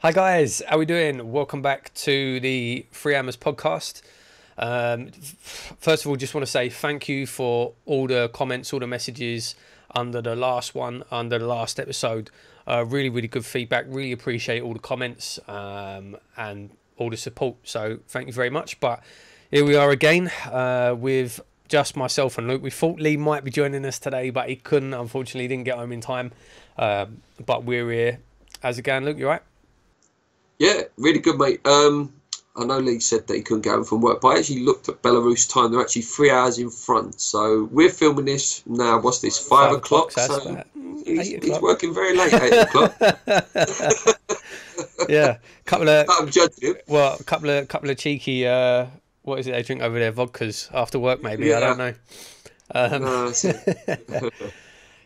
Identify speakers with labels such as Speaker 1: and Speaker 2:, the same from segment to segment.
Speaker 1: Hi guys, how we doing? Welcome back to the Free Hammers podcast. First of all, just want to say thank you for all the comments, all the messages under the last episode. Really, really good feedback. Really appreciate all the comments and all the support. So thank you very much. But here we are again with just myself and Luke. We thought Lee might be joining us today, but he couldn't. Unfortunately, he didn't get home in time. But we're here. How's it going, Luke? You all right?
Speaker 2: Yeah, really good, mate. I know Lee said that he couldn't get home from work, but I actually looked at Belarus time. They're actually 3 hours in front. So we're filming this now. What's this? 5 o'clock. So he's working very late. 8 o'clock.
Speaker 1: Yeah,
Speaker 2: I'm judging him.
Speaker 1: Well, a couple of cheeky. What is it they drink over there? Vodkas after work, maybe. Yeah. I don't know.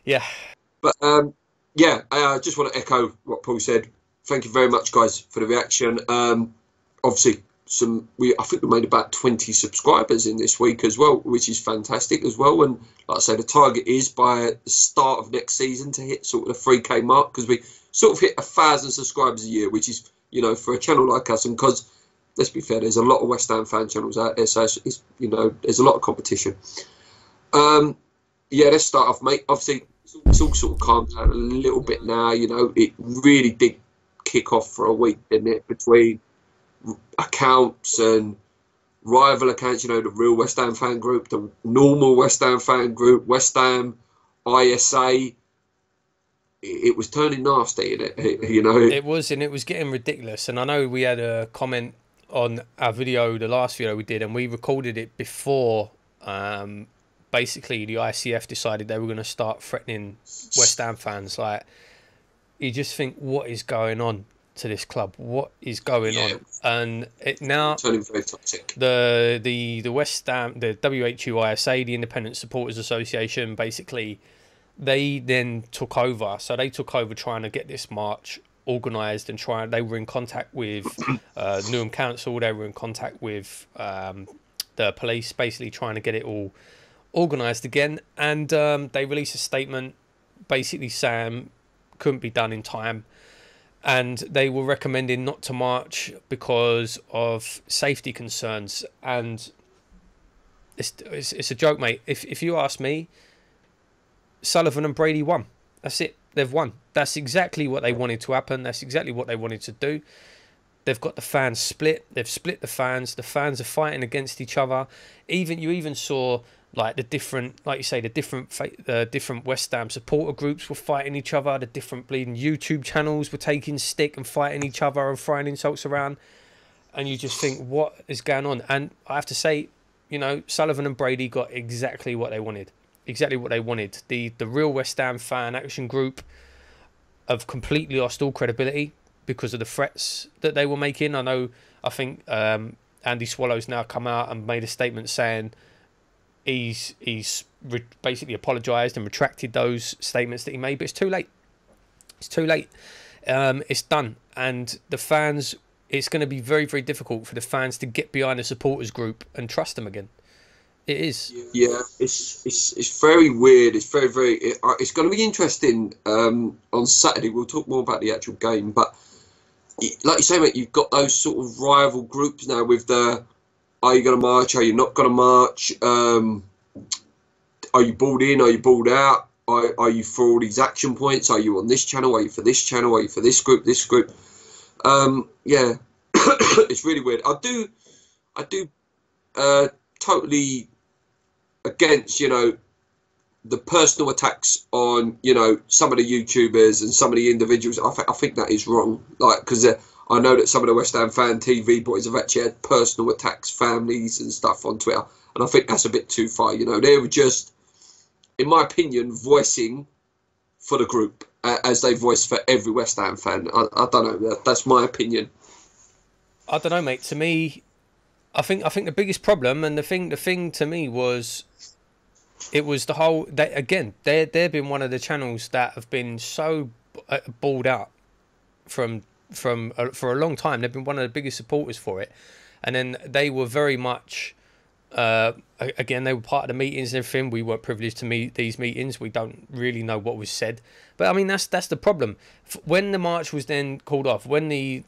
Speaker 1: Yeah.
Speaker 2: But yeah, I just want to echo what Paul said. Thank you very much, guys, for the reaction. Obviously, I think we made about 20 subscribers in this week as well, which is fantastic as well. And like I say, the target is by the start of next season to hit sort of the 3K mark, because we sort of hit 1,000 subscribers a year, which is, you know, for a channel like us, and because let's be fair, there's a lot of West Ham fan channels out there, so it's you know, there's a lot of competition. Yeah, let's start off, mate. Obviously, it's all sort of calmed down a little bit now. You know, it really did kick off for a week, didn't it, between accounts and rival accounts, you know, the real West Ham fan group, the normal West Ham fan group, West Ham, ISA. It was turning nasty, you know.
Speaker 1: It was, and it was getting ridiculous. And I know we had a comment on our video, the last video we did, and we recorded it before basically the ICF decided they were going to start threatening West Ham fans. Like, you just think, what is going on to this club? What is going on? And it now
Speaker 2: turning very toxic.
Speaker 1: The West Ham, the WHUISA, the Independent Supporters Association, basically they then took over. So they took over trying to get this march organised and they were in contact with Newham Council. They were in contact with the police, basically trying to get it all organised again. And they released a statement basically saying couldn't be done in time, and they were recommending not to march because of safety concerns. And it's a joke, mate. If you ask me, Sullivan and Brady won. That's it. They've won. That's exactly what they wanted to happen. That's exactly what they wanted to do. They've got the fans split. They've split the fans. The fans are fighting against each other. You even saw, like, the different, like you say, the different West Ham supporter groups were fighting each other. The different bleeding YouTube channels were taking stick and fighting each other and throwing insults around. And you just think, what is going on? And I have to say, you know, Sullivan and Brady got exactly what they wanted. Exactly what they wanted. The real West Ham fan action group have completely lost all credibility because of the threats that they were making. I think Andy Swallow's now come out and made a statement saying he's basically apologised and retracted those statements that he made, but it's too late. It's too late. It's done, and the fans. It's going to be very, very difficult for the fans to get behind the supporters group and trust them again. It is.
Speaker 2: Yeah, it's very weird. It's very. It's going to be interesting on Saturday. We'll talk more about the actual game, but like you say, mate, you've got those sort of rival groups now with the. Are you going to march? Are you not going to march? Are you balled in? Are you balled out? Are you for all these action points? Are you on this channel? Are you for this channel? Are you for this group? This group? Yeah, it's really weird. I do totally against, you know, the personal attacks on, you know, some of the YouTubers and some of the individuals. I think that is wrong. Like, because I know that some of the West Ham fan TV boys have actually had personal attacks, families and stuff on Twitter, and I think that's a bit too far. You know, they were just, in my opinion, voicing for the group as they voice for every West Ham fan. I don't know. That's my opinion.
Speaker 1: I don't know, mate. To me, I think the biggest problem, and the thing to me was, it was the whole. They've been one of the channels that have been so balled out for a long time. They've been one of the biggest supporters for it, and then they were very much Again, they were part of the meetings and everything. We weren't privileged to meet these meetings. We don't really know what was said. But I mean, that's the problem. When the march was then called off, when the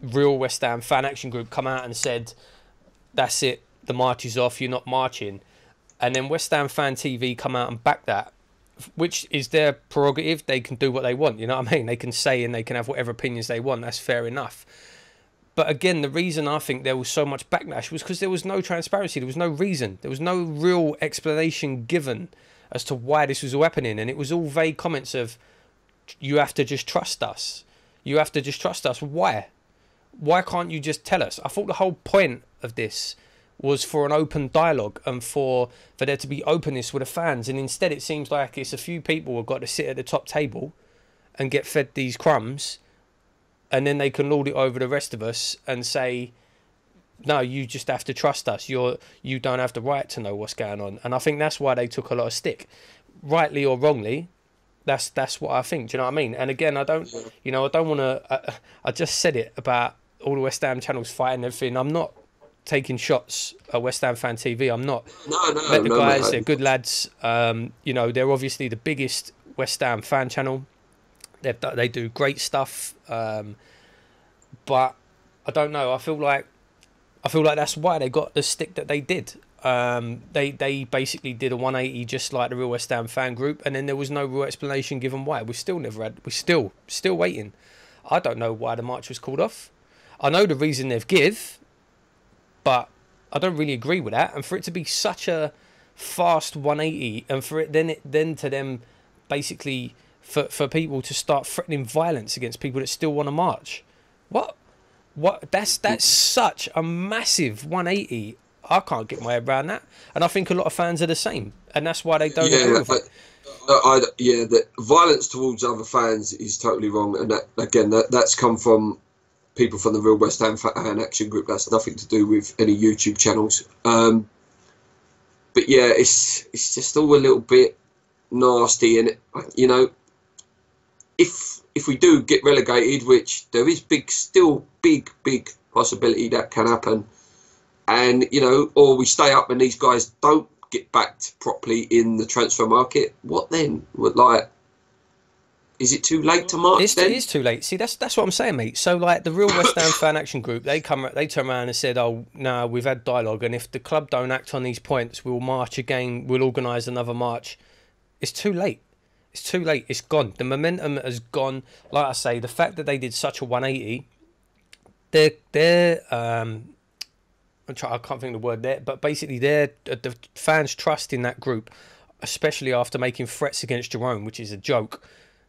Speaker 1: real West Ham fan action group come out and said, "That's it, the march is off. You're not marching," and then West Ham Fan TV come out and back that, which is their prerogative. They can do what they want. You know what I mean? They can say and they can have whatever opinions they want. That's fair enough. But again, the reason I think there was so much backlash was because there was no transparency. There was no reason. There was no real explanation given as to why this was all happening. And it was all vague comments of, you have to just trust us. You have to just trust us. Why? Why can't you just tell us? I thought the whole point of this was for an open dialogue and for there to be openness with the fans. And instead it seems like it's a few people who've got to sit at the top table and get fed these crumbs, and then they can lord it over the rest of us and say, no, you just have to trust us. You don't have the right to know what's going on. And I think that's why they took a lot of stick. Rightly or wrongly, that's what I think. Do you know what I mean? And again, I don't want to... I just said it about all the West Ham channels fighting everything. I'm not taking shots at West Ham Fan TV. I'm not. Met the guys, mate. They're good lads. They're obviously the biggest West Ham fan channel. They do great stuff, but I don't know. I feel like that's why they got the stick that they did. They basically did a 180 just like the real West Ham fan group, and then there was no real explanation given why. We're still waiting. I don't know why the march was called off. I know the reason they've give, but I don't really agree with that. And for it to be such a fast 180, and for it then to them basically. For people to start threatening violence against people that still want to march. What? That's such a massive 180. I can't get my head around that. And I think a lot of fans are the same. And that's why they don't agree with it.
Speaker 2: The violence towards other fans is totally wrong. And that's come from people from the real West Ham Fan Action Group. That's nothing to do with any YouTube channels. But yeah, it's just all a little bit nasty. And, if we do get relegated, which there is still big possibility that can happen, and or we stay up and these guys don't get backed properly in the transfer market, what then? Is it too late to march?
Speaker 1: It is too late. See, that's what I'm saying, mate. So like the real West Ham Fan Action Group, they turn around and said, "Oh no, we've had dialogue, and if the club don't act on these points, we'll march again. We'll organise another march." It's too late. It's too late. It's gone. The momentum has gone. Like I say, the fact that they did such a 180, I can't think of the word there, but basically the fans' trust in that group, especially after making threats against Jerome, which is a joke,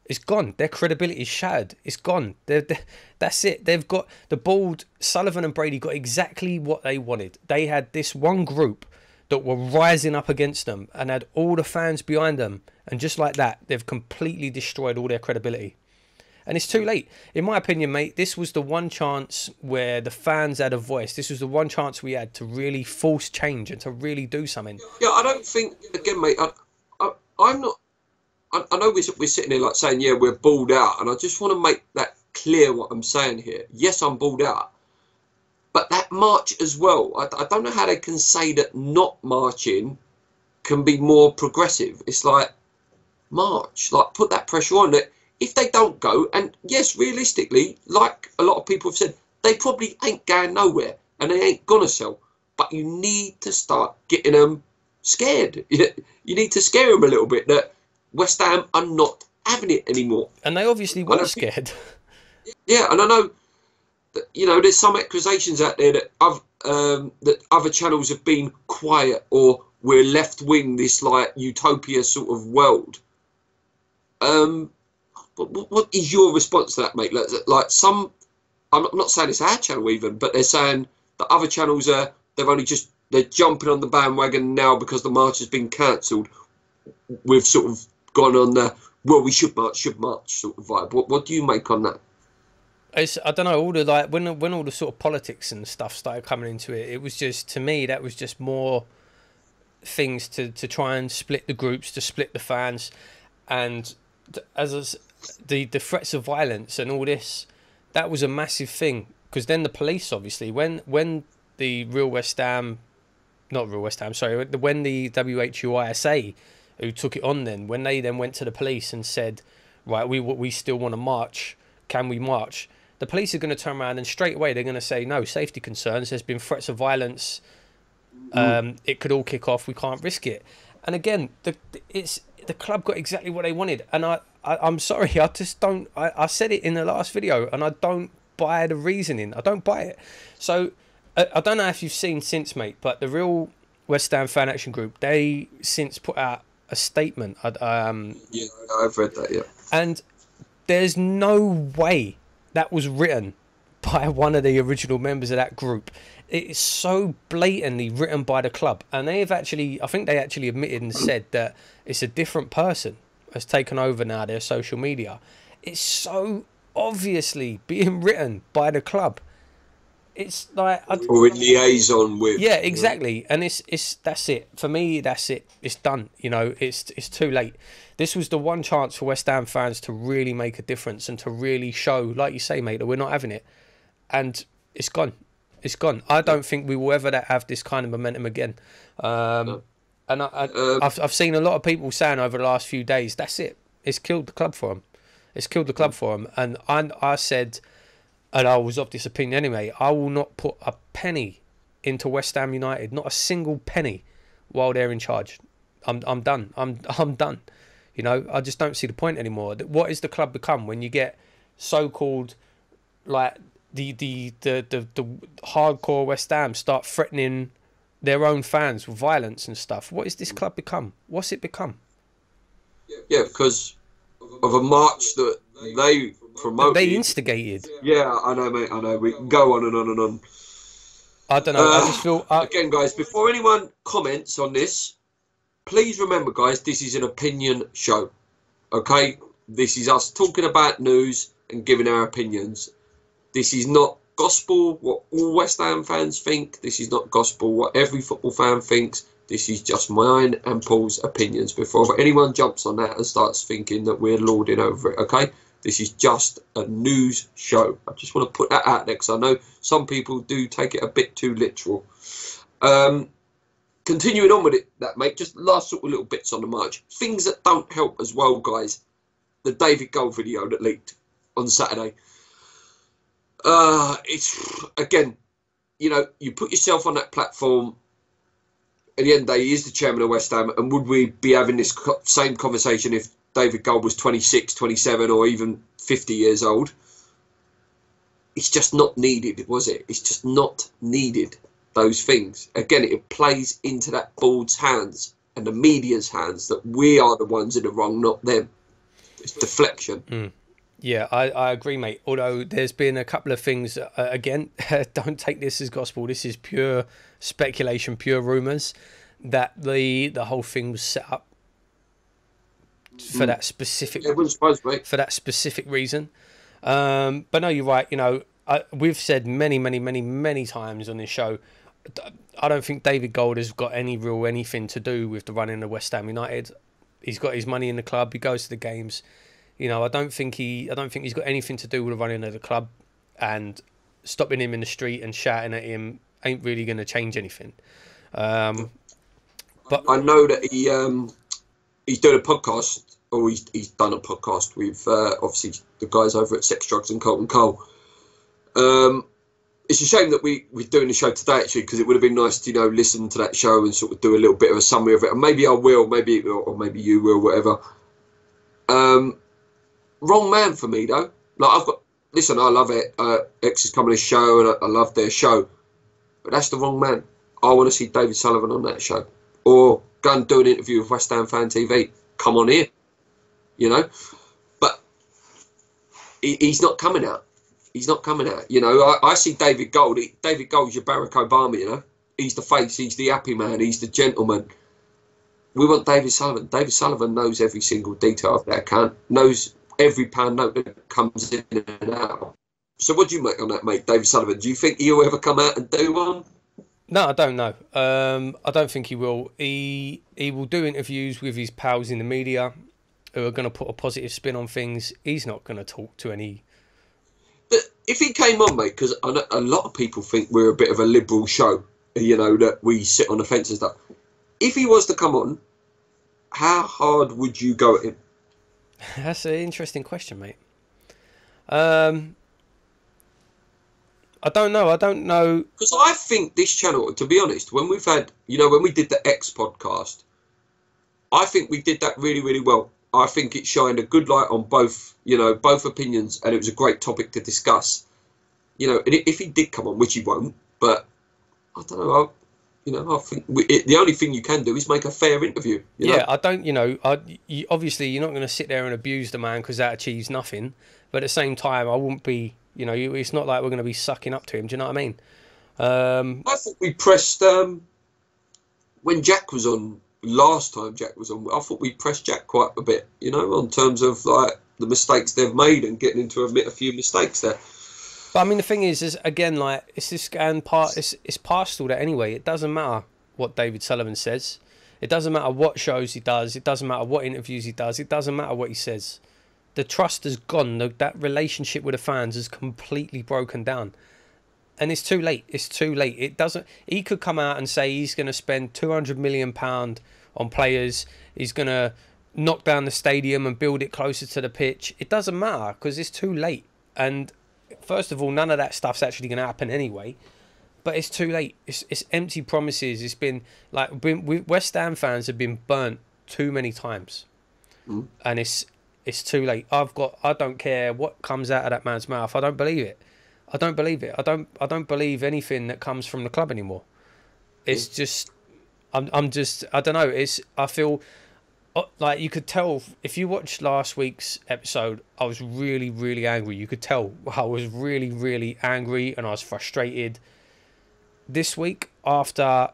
Speaker 1: is gone. Their credibility is shattered. It's gone. That's it. They've got the board. Sullivan and Brady got exactly what they wanted. They had this one group that were rising up against them and had all the fans behind them. And just like that, they've completely destroyed all their credibility. And it's too late. In my opinion, mate, this was the one chance where the fans had a voice. This was the one chance we had to really force change and to really do something.
Speaker 2: Yeah, I don't think, again, mate, I'm not... I know we're sitting here like saying, yeah, we're balled out. And I just want to make that clear what I'm saying here. Yes, I'm balled out. But that march as well, I don't know how they can say that not marching can be more progressive. It's like, march, like put that pressure on that. If they don't go, and yes, realistically, like a lot of people have said, they probably ain't going nowhere and they ain't gonna sell. But you need to start getting them scared. You need to scare them a little bit that West Ham are not having it anymore.
Speaker 1: And they obviously were scared.
Speaker 2: Yeah, and I know that, there's some accusations out there that other channels have been quiet, or we're left wing, this like utopia sort of world. What is your response to that, mate? Like some, I'm not saying it's our channel even, but they're saying that other channels they're jumping on the bandwagon now because the march has been cancelled. We've sort of gone on the, well, we should march sort of vibe. What do you make on that?
Speaker 1: I don't know, all the like when all the sort of politics and stuff started coming into it, it was just, to me, that was just more things to try and split the groups, to split the fans, and the threats of violence and all this, that was a massive thing, because then the police, obviously, when the real West Ham not Real West Ham, sorry, when the WHUISA, who took it on then, when they then went to the police and said, right, we still want to march, can we march? The police are going to turn around and straight away they're going to say, no, safety concerns, there's been threats of violence, it could all kick off, we can't risk it. And again, the club got exactly what they wanted. And I'm sorry, I just don't, I said it in the last video, and I don't buy the reasoning. I don't buy it. So I don't know if you've seen since, mate, but the Real West Ham Fan Action Group, they since put out a statement.
Speaker 2: Yeah, I've read that, yeah.
Speaker 1: And there's no way that was written by one of the original members of that group. It's so blatantly written by the club. And they have actually, I think they actually admitted and said that it's a different person has taken over now their social media. It's so obviously being written by the club. It's like,
Speaker 2: or in liaison with.
Speaker 1: Yeah, exactly. And it's that's it for me. That's it. It's done. You know, it's too late. This was the one chance for West Ham fans to really make a difference and to really show, like you say, mate, that we're not having it. And it's gone. It's gone. I don't think we will ever have this kind of momentum again. No. And I've seen a lot of people saying over the last few days, that's it. It's killed the club for them. It's killed the club for them. And I said, and I was of this opinion anyway, I will not put a penny into West Ham United, not a single penny, while they're in charge. I'm done. I'm done. You know, I just don't see the point anymore. What is the club become when you get so-called, like, the hardcore West Ham start threatening their own fans with violence and stuff? What is this club become? What's it become?
Speaker 2: Yeah, because of a march that they promoted.
Speaker 1: They instigated.
Speaker 2: Yeah, I know, mate. I know. We can go on and on and on.
Speaker 1: I don't know. I just feel
Speaker 2: again, guys. Before anyone comments on this, please remember, guys, this is an opinion show. Okay, this is us talking about news and giving our opinions. This is not gospel what all West Ham fans think. This is not gospel what every football fan thinks. This is just mine and Paul's opinions before anyone jumps on that and starts thinking that we're lording over it, okay? This is just a news show. I just want to put that out there because I know some people do take it a bit too literal. Continuing on with it, that, mate, just last sort of little bits on the march. Things that don't help as well, guys. The David Gold video that leaked on Saturday. It's, again, you know, you put yourself on that platform. At the end of the day, he is the chairman of West Ham, and would we be having this same conversation if David Gold was 26, 27, or even 50 years old? It's just not needed, was it? It's just not needed, those things. Again, it plays into that board's hands and the media's hands that we are the ones in the wrong, not them. It's deflection.
Speaker 1: Yeah, I agree, mate. Although there's been a couple of things, again, don't take this as gospel. This is pure speculation, pure rumours, that the whole thing was set up for that specific for that specific reason. But no, you're right. You know, we've said many times on this show, I don't think David Gold has got anything to do with the running of West Ham United. He's got his money in the club. He goes to the games. You know, I don't think he's got anything to do with the running of the club, and stopping him in the street and shouting at him ain't really going to change anything. But
Speaker 2: I know that he's doing a podcast, or he's done a podcast with obviously the guys over at Sex, Drugs and Colton Cole. It's a shame that we're doing the show today, actually, because it would have been nice to, you know, listen to that show and sort of do a little bit of a summary of it. And maybe I will, maybe you will, whatever. Wrong man for me, though. Like, listen, I love it. X is coming to the show, and I love their show. But that's the wrong man. I want to see David Sullivan on that show. Or go and do an interview with West Ham Fan TV. Come on here. You know? But he's not coming out. He's not coming out. You know, I see David Gold. David Gold's your Barack Obama, you know? He's the face. He's the happy man. He's the gentleman. We want David Sullivan. David Sullivan knows every single detail of that account. Knows every pound note that comes in and out. So what do you make on that, mate, David Sullivan? Do you think he'll ever come out and do one?
Speaker 1: No, I don't know. I don't think he will. He will do interviews with his pals in the media who are going to put a positive spin on things. He's not going to talk to any...
Speaker 2: But if he came on, mate, because a lot of people think we're a bit of a liberal show. you know, that we sit on the fence and stuff. If he was to come on, how hard would you go at him?
Speaker 1: That's an interesting question, mate. I don't know.
Speaker 2: Because I think this channel, to be honest, when we've had, you know, when we did the X podcast, I think we did that really, really well. I think it shined a good light on both, you know, both opinions, and it was a great topic to discuss. You know, and if he did come on, which he won't, but I don't know. I think the only thing you can do is make a fair interview.
Speaker 1: Yeah, I don't. Obviously, you're not going to sit there and abuse the man because that achieves nothing. But at the same time, I wouldn't be. You know, it's not like we're going to be sucking up to him. Do you know what I mean?
Speaker 2: I thought we pressed when Jack was on last time. Jack was on. I thought we pressed Jack quite a bit. You know, on terms of like the mistakes they've made and getting him to admit a few mistakes there.
Speaker 1: But I mean, the thing is again, like it's this and part. It's past all that anyway. It doesn't matter what David Sullivan says. It doesn't matter what shows he does. It doesn't matter what interviews he does. It doesn't matter what he says. The trust has gone. That relationship with the fans has completely broken down, and it's too late. It's too late. It doesn't. He could come out and say he's going to spend £200 million on players. He's going to knock down the stadium and build it closer to the pitch. It doesn't matter because it's too late. And first of all, none of that stuff's actually going to happen anyway. But it's too late. It's empty promises. It's been like West Ham fans have been burnt too many times, and it's too late. I don't care what comes out of that man's mouth. I don't believe it. I don't believe it. I don't believe anything that comes from the club anymore. It's just I'm just I don't know. I feel like you could tell if you watched last week's episode, I was really, really angry. You could tell I was really, really angry and I was frustrated. This week, after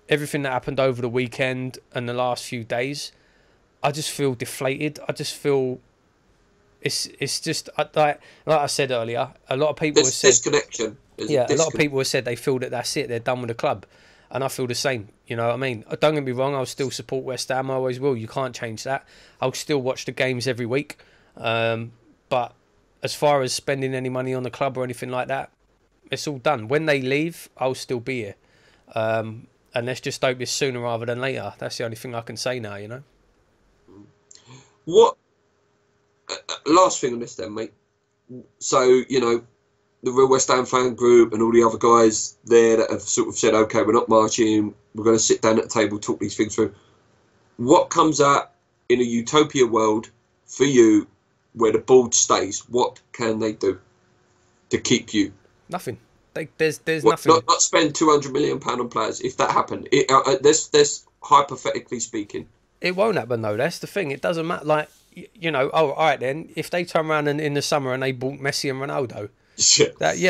Speaker 1: everything that happened over the weekend and the last few days, I just feel deflated. I just feel it's just like I said earlier. A lot of people have said
Speaker 2: disconnection.
Speaker 1: A lot of people have said they feel that that's it. They're done with the club, and I feel the same. You know what I mean? Don't get me wrong. I'll still support West Ham. I always will. You can't change that. I'll still watch the games every week. But as far as spending any money on the club or anything like that, it's all done. When they leave, I'll still be here. And let's just hope it's sooner rather than later. That's the only thing I can say now, you know.
Speaker 2: What? Last thing on this then, mate. So, you know, the Real West Ham fan group and all the other guys there that have sort of said, okay, we're not marching, we're going to sit down at the table, talk these things through. What comes out in a utopia world for you where the board stays? What can they do to keep you?
Speaker 1: Nothing. There's nothing.
Speaker 2: Not spend £200 million on players. If that happened, there's hypothetically speaking.
Speaker 1: It won't happen though. That's the thing. It doesn't matter. Like, you know. Oh, all right then. If they turn around in the summer and they bought Messi and Ronaldo,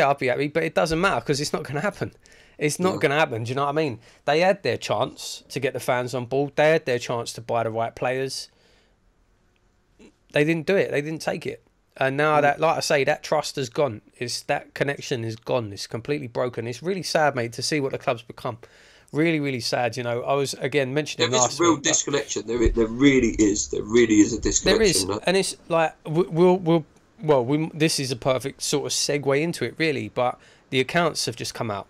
Speaker 1: I'll be happy. But it doesn't matter because it's not going to happen. It's not going to happen. Do you know what I mean? They had their chance to get the fans on board. They had their chance to buy the right players. They didn't do it. They didn't take it. And now that, like I say, that trust has gone. That connection is gone. It's completely broken. It's really sad, mate, to see what the club's become. Really, really sad. You know, I was again mentioning last week.
Speaker 2: There is a real disconnection. There really is. There really is a disconnection.
Speaker 1: There is, and it's like this is a perfect sort of segue into it, really. But the accounts have just come out.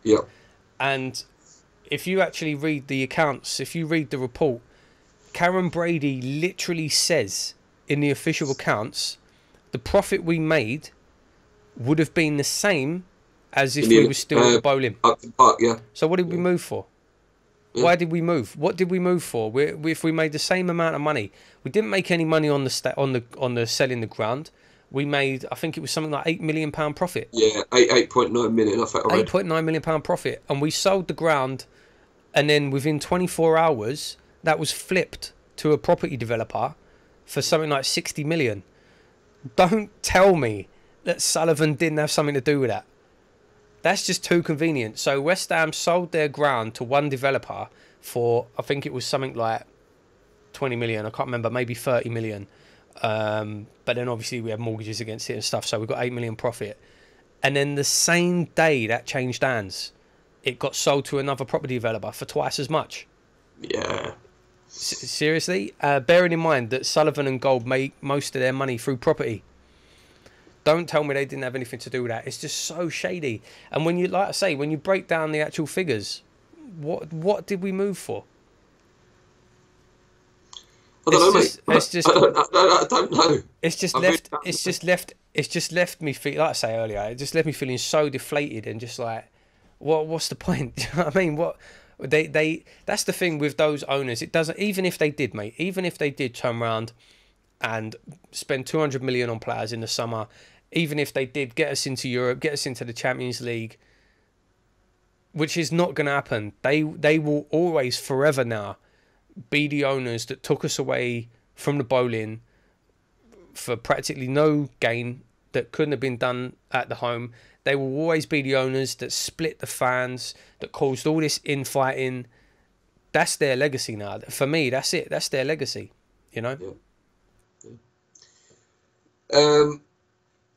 Speaker 2: Yeah.
Speaker 1: And if you actually read the accounts, if you read the report, Karen Brady literally says in the official accounts, the profit we made would have been the same as if we were still at the bowling.
Speaker 2: Yeah.
Speaker 1: So what did we move for? Yeah. Why did we move? What did we move for? If we made the same amount of money, we didn't make any money on the selling the ground. We made, I think it was something like £8 million profit.
Speaker 2: Yeah, 8.9 million. I think I read.
Speaker 1: £8.9 million profit, and we sold the ground, and then within 24 hours, that was flipped to a property developer for something like 60 million. Don't tell me that Sullivan didn't have something to do with that. That's just too convenient. So West Ham sold their ground to one developer for, I think it was something like 20 million. I can't remember, maybe 30 million. But then obviously we have mortgages against it and stuff. So we got 8 million profit. And then the same day that changed hands, it got sold to another property developer for twice as much.
Speaker 2: Yeah.
Speaker 1: Seriously? Bearing in mind that Sullivan and Gold make most of their money through property. Don't tell me they didn't have anything to do with that. It's just so shady. And when you, like I say, when you break down the actual figures, what did we move for?
Speaker 2: I don't know, mate.
Speaker 1: It's just.
Speaker 2: I don't know.
Speaker 1: It's just left. It's just left. It's just left me feel, like I say earlier. It just left me feeling so deflated and just like, what's the point? Do you know what I mean? What they that's the thing with those owners. It doesn't, even if they did, mate. Even if they did turn around and spend 200 million on players in the summer, even if they did get us into Europe, get us into the Champions League, which is not going to happen. They will always, forever now, be the owners that took us away from the bowling for practically no gain that couldn't have been done at the home. They will always be the owners that split the fans, that caused all this infighting. That's their legacy now. For me, that's it. That's their legacy, you know?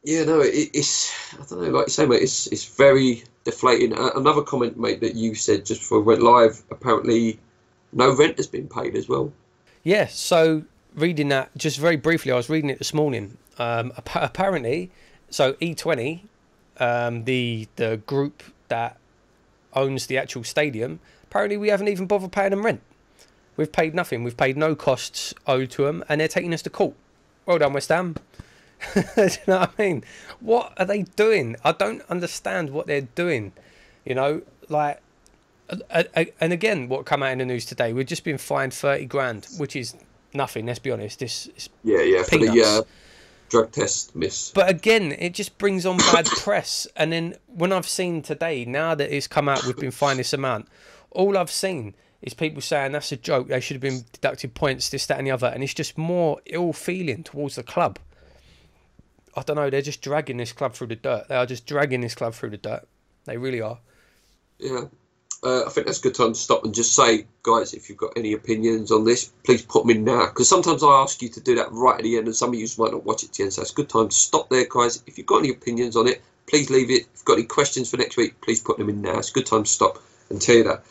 Speaker 2: Yeah, no, it's, I don't know, like you say, mate, it's very deflating. Another comment, mate, that you said just before we went live, apparently no rent has been paid as well.
Speaker 1: Yeah, so reading that, just very briefly, I was reading it this morning. Apparently, so E20, the group that owns the actual stadium, apparently we haven't even bothered paying them rent. We've paid nothing. We've paid no costs owed to them, and they're taking us to court. Well done, West Ham. Do you know what I mean? What are they doing? I don't understand what they're doing. You know, like, and again, what come out in the news today, we've just been fined 30 grand, which is nothing. Let's be honest. It's
Speaker 2: yeah,
Speaker 1: peanuts.
Speaker 2: for the drug test miss.
Speaker 1: But again, it just brings on bad press. And then when I've seen today, now that it's come out, we've been fined this amount. All I've seen is people saying that's a joke. They should have been deducted points, this, that, and the other. And it's just more ill feeling towards the club. I don't know. They're just dragging this club through the dirt. They are just dragging this club through the dirt. They really are.
Speaker 2: Yeah. I think that's a good time to stop and just say, guys, if you've got any opinions on this, please put them in now. Because sometimes I ask you to do that right at the end, and some of you might not watch it to the end. So it's a good time to stop there, guys. If you've got any opinions on it, please leave it. If you've got any questions for next week, please put them in now. It's a good time to stop and tell you that.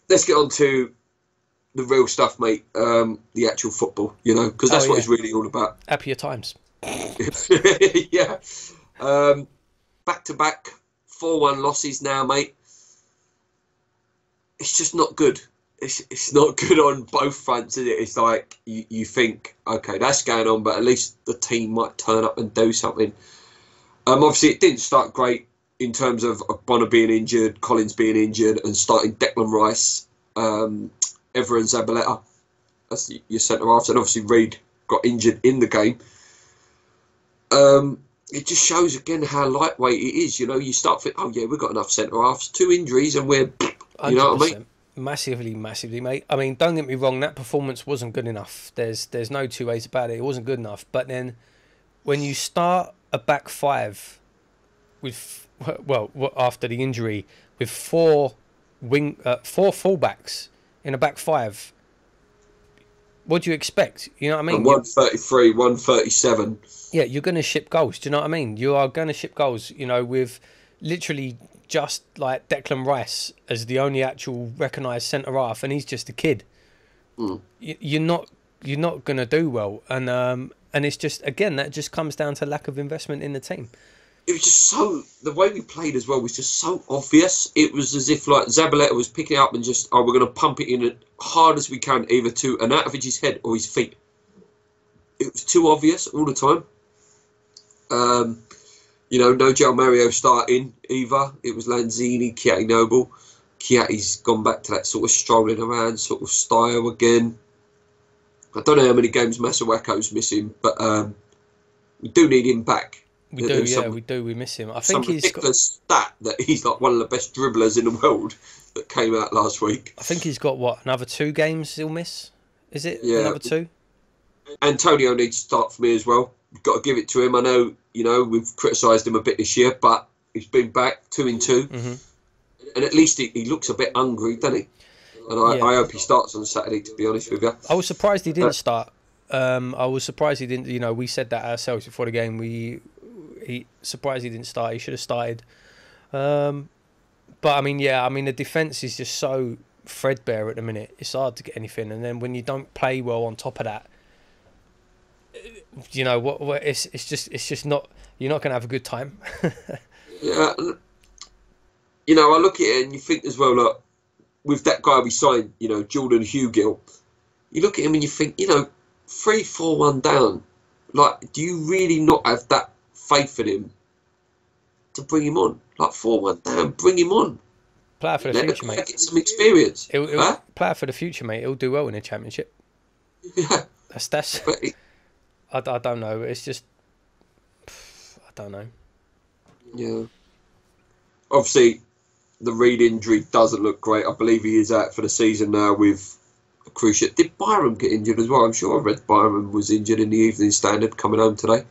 Speaker 2: Let's get on to the real stuff, mate. The actual football, you know, because that's what it's really all about.
Speaker 1: Happier times.
Speaker 2: Yeah. Back-to-back 4-1 losses now, mate. It's just not good. It's not good on both fronts, is it? It's like you think, okay, that's going on, but at least the team might turn up and do something. Obviously, it didn't start great in terms of Bonner being injured, Collins being injured, and starting Declan Rice, Ever and Zabaleta as your centre-halves, and obviously Reid got injured in the game. It just shows again how lightweight it is. You know, you start thinking, oh yeah, we've got enough centre-halves, 2 injuries, and we're, you know what I mean?
Speaker 1: Massively, mate. I mean, don't get me wrong, that performance wasn't good enough. There's no two ways about it. It wasn't good enough. But then when you start a back five with, well, after the injury, with four fullbacks in a back five, what do you expect? You know what I mean?
Speaker 2: 133, 137.
Speaker 1: Yeah, you're going to ship goals. Do you know what I mean? You are going to ship goals, you know, with literally just like Declan Rice as the only actual recognised centre-half, and he's just a kid. You're not going to do well. And it's just, again, that just comes down to lack of investment in the team.
Speaker 2: It was just so, the way we played as well was just so obvious. It was as if like Zabaleta was picking it up and just, we're going to pump it in as hard as we can, either to Anatovic's head or his feet. It was too obvious all the time. You know, no Joe Mario starting either. It was Lanzini, Chiatti Noble. Chiatti's gone back to that sort of strolling around sort of style again. I don't know how many games Masuako's missing, but we do need him back.
Speaker 1: We do. We miss him. I think he's
Speaker 2: got stat that he's like one of the best dribblers in the world that came out last week.
Speaker 1: I think he's got another 2 games he'll miss. Is it?
Speaker 2: Yeah.
Speaker 1: Another 2? Antonio
Speaker 2: needs to start for me as well. We've got to give it to him. I know, you know, we've criticised him a bit this year, but he's been back 2 in 2, and at least he looks a bit hungry, doesn't he? And I hope he starts on Saturday, to be honest with you.
Speaker 1: I was surprised he didn't start. I was surprised he didn't. You know, we said that ourselves before the game. He surprised he didn't start. He should have started. But I mean, the defence is just so threadbare at the minute. It's hard to get anything, and then when you don't play well on top of that, you know what it's just not, you're not going to have a good time.
Speaker 2: Yeah, you know, I look at it and you think as well, like, with that guy we signed, you know, Jordan Hugill, you look at him and you think, you know, 3-4-1 down, like, do you really not have that faith in him to bring him on? Like, 4-1 down, bring him on.
Speaker 1: Player for the future, mate.
Speaker 2: Get some experience.
Speaker 1: Player for the future, mate. He'll do well in the Championship.
Speaker 2: Yeah.
Speaker 1: That's. I don't know. It's just, I don't know.
Speaker 2: Yeah. Obviously, the Reed injury doesn't look great. I believe he is out for the season now with a cruise ship. Did Byram get injured as well? I'm sure I read Byram was injured in the Evening Standard coming home today.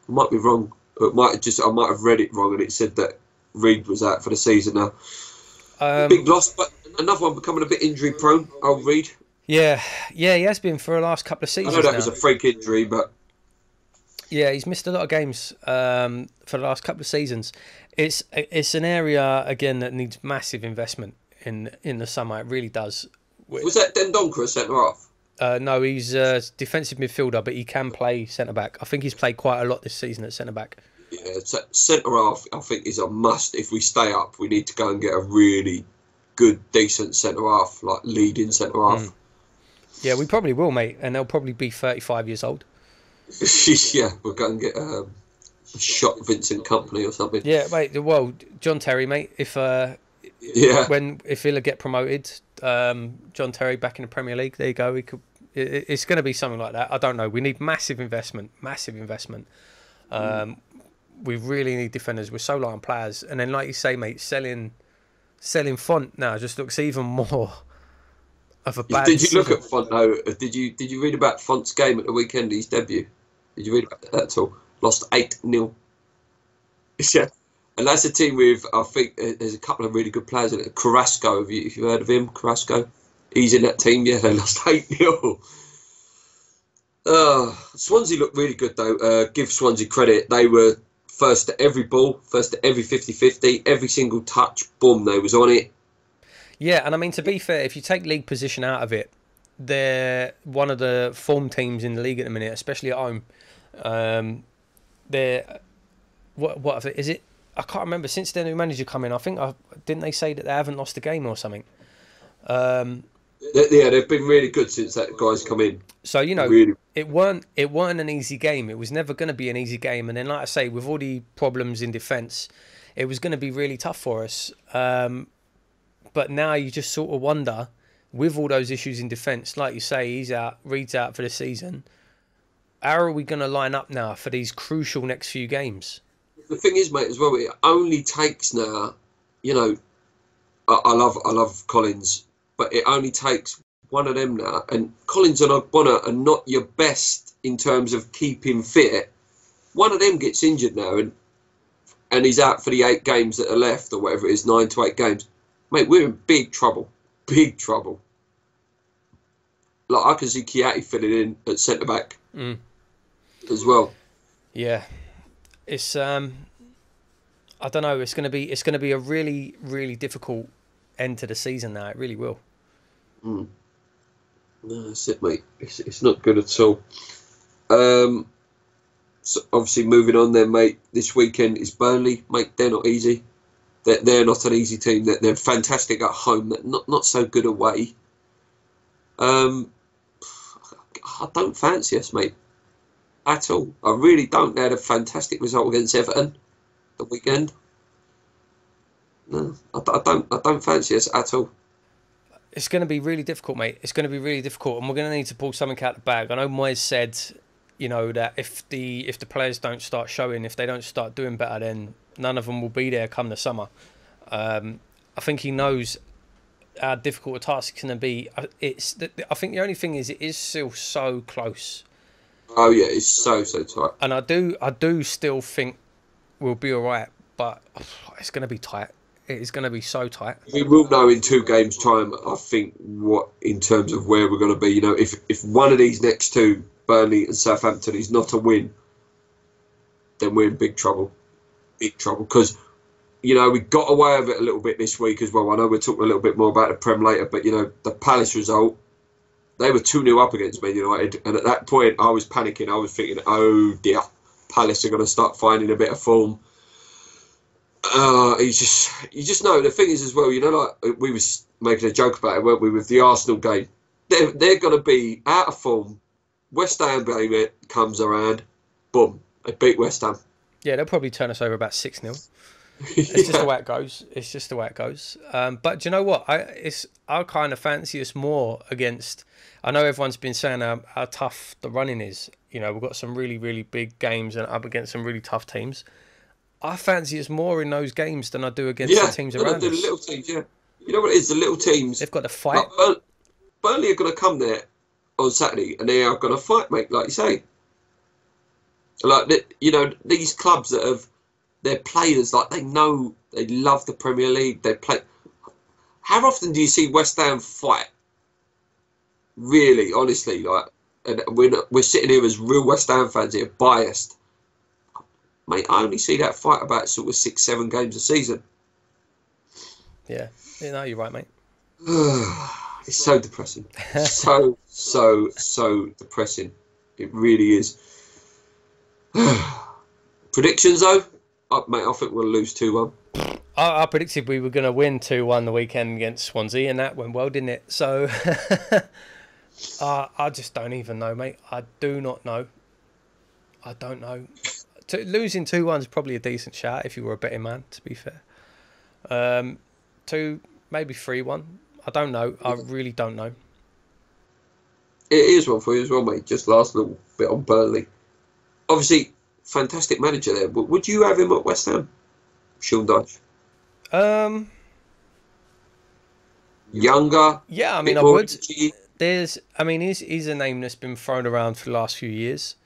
Speaker 2: I might be wrong. I might have read it wrong and it said that Reed was out for the season now. Big loss, but another one becoming a bit injury prone. Old Reed.
Speaker 1: Yeah, he has been for the last couple of seasons.
Speaker 2: I know that was a freak injury, but
Speaker 1: yeah, he's missed a lot of games for the last couple of seasons. It's an area again that needs massive investment in the summer. It really does.
Speaker 2: Was that Dendonka centre half?
Speaker 1: No, he's a defensive midfielder, but he can play centre back. I think he's played quite a lot this season at centre back.
Speaker 2: Yeah, centre half I think is a must. If we stay up, we need to go and get a really good, decent centre half, like leading centre half.
Speaker 1: Yeah, we probably will, mate, and they'll probably be 35 years old.
Speaker 2: Yeah, we'll go and get a shot Vincent Kompany or something.
Speaker 1: Yeah, mate. Well, John Terry, mate. If Villa get promoted, John Terry back in the Premier League. There you go. It's going to be something like that. I don't know. We need massive investment. We really need defenders. We're so low on players, and then like you say, mate, selling Font now just looks even more of a bad.
Speaker 2: Did you look at Font though? Did you read about Font's game at the weekend? His debut. Did you read about that at all? Lost 8-0. Yeah, and that's a team with, I think there's a couple of really good players in it. Carrasco, have you heard of him? Carrasco, he's in that team. Yeah, they lost 8-0. Swansea looked really good though. Give Swansea credit. They were first to every ball, first to every 50-50, every single touch. Boom, they was on it.
Speaker 1: Yeah, and I mean, to be fair, if you take league position out of it, they're one of the form teams in the league at the minute, especially at home. They're what is it? I can't remember. Since their new manager come in, I think didn't they say that they haven't lost a game or something?
Speaker 2: Yeah, they've been really good since that guy's come in.
Speaker 1: So you know,
Speaker 2: really.
Speaker 1: it weren't an easy game. It was never going to be an easy game. And then, like I say, with all the problems in defence, it was going to be really tough for us. But now you just sort of wonder, with all those issues in defence, like you say, he's out, Reed's out for the season. How are we going to line up now for these crucial next few games?
Speaker 2: The thing is, mate, as well, it only takes now, you know, I love Collins, but it only takes one of them now. And Collins and Ogbonna are not your best in terms of keeping fit. One of them gets injured now and he's out for the 8 games that are left, or whatever it is, 9 to 8 games. Mate, we're in big trouble. Big trouble. Like, I can see Chiatti filling in at centre-back as well.
Speaker 1: Yeah. It's I don't know. It's gonna be a really, really difficult end to the season now. It really will.
Speaker 2: No, that's it, mate. It's not good at all. So obviously moving on then, mate. This weekend is Burnley, mate. They're not easy. They're not an easy team. They're fantastic at home. They're not so good away. I don't fancy us, mate, at all. I really don't. They had a fantastic result against Everton the weekend. No, I don't fancy us at all.
Speaker 1: It's going to be really difficult, mate. It's going to be really difficult, and we're going to need to pull something out the bag. I know Moyes said, you know, that if the players don't start showing, if they don't start doing better, then none of them will be there come the summer. I think he knows how difficult a task it's going to be. I think the only thing is it is still so close.
Speaker 2: Oh yeah, it's so tight.
Speaker 1: And I do still think we'll be all right, but it's going to be tight. It is going to be so tight.
Speaker 2: We will know in 2 games' time, I think, what in terms of where we're going to be. You know, if one of these next 2, Burnley and Southampton, is not a win, then we're in big trouble. Big trouble. Because, you know, we got away with it a little bit this week as well. I know we'll talk a little bit more about the Prem later, but, you know, the Palace result, they were 2-0 up against Man United, and at that point I was panicking. I was thinking, oh dear, Palace are going to start finding a bit of form. You just know. The thing is as well, you know, like we was making a joke about it, weren't we, with the Arsenal game? They're going to be out of form. West Ham game comes around, boom, they beat West Ham.
Speaker 1: Yeah, they'll probably turn us over about 6-0. It's just the way it goes. It's just the way it goes. But do you know what? I kind of fancy us more against. I know everyone's been saying how tough the running is. You know, we've got some really, really big games and up against some really tough teams. I fancy us more in those games than I do against the teams around us.
Speaker 2: The little teams, yeah. You know what it is? The little teams.
Speaker 1: They've got to fight.
Speaker 2: Like, Burnley are going to come there on Saturday, and they are going to fight, mate. Like you say. Like, you know, these clubs that have their players, like they know, they love the Premier League. They play. How often do you see West Ham fight? Really, honestly, like, and we're sitting here as real West Ham fans here, biased. Mate, I only see that fight about sort of 6-7 games a season.
Speaker 1: Yeah, no, you're right, mate.
Speaker 2: It's so depressing. so depressing. It really is. Predictions though? Mate, I think we'll lose 2-1.
Speaker 1: I predicted we were going to win 2-1 the weekend against Swansea, and that went well, didn't it? So I just don't even know, mate. I do not know. I don't know. Losing 2-1 is probably a decent shout if you were a betting man, to be fair. 2, maybe 3-1. I don't know. I really don't know.
Speaker 2: It is one for you as well, mate. Just last little bit on Burnley. Obviously, fantastic manager there. But would you have him at West Ham? Sean Dyche? Younger?
Speaker 1: Yeah, I mean, I would. He's a name that's been thrown around for the last few years.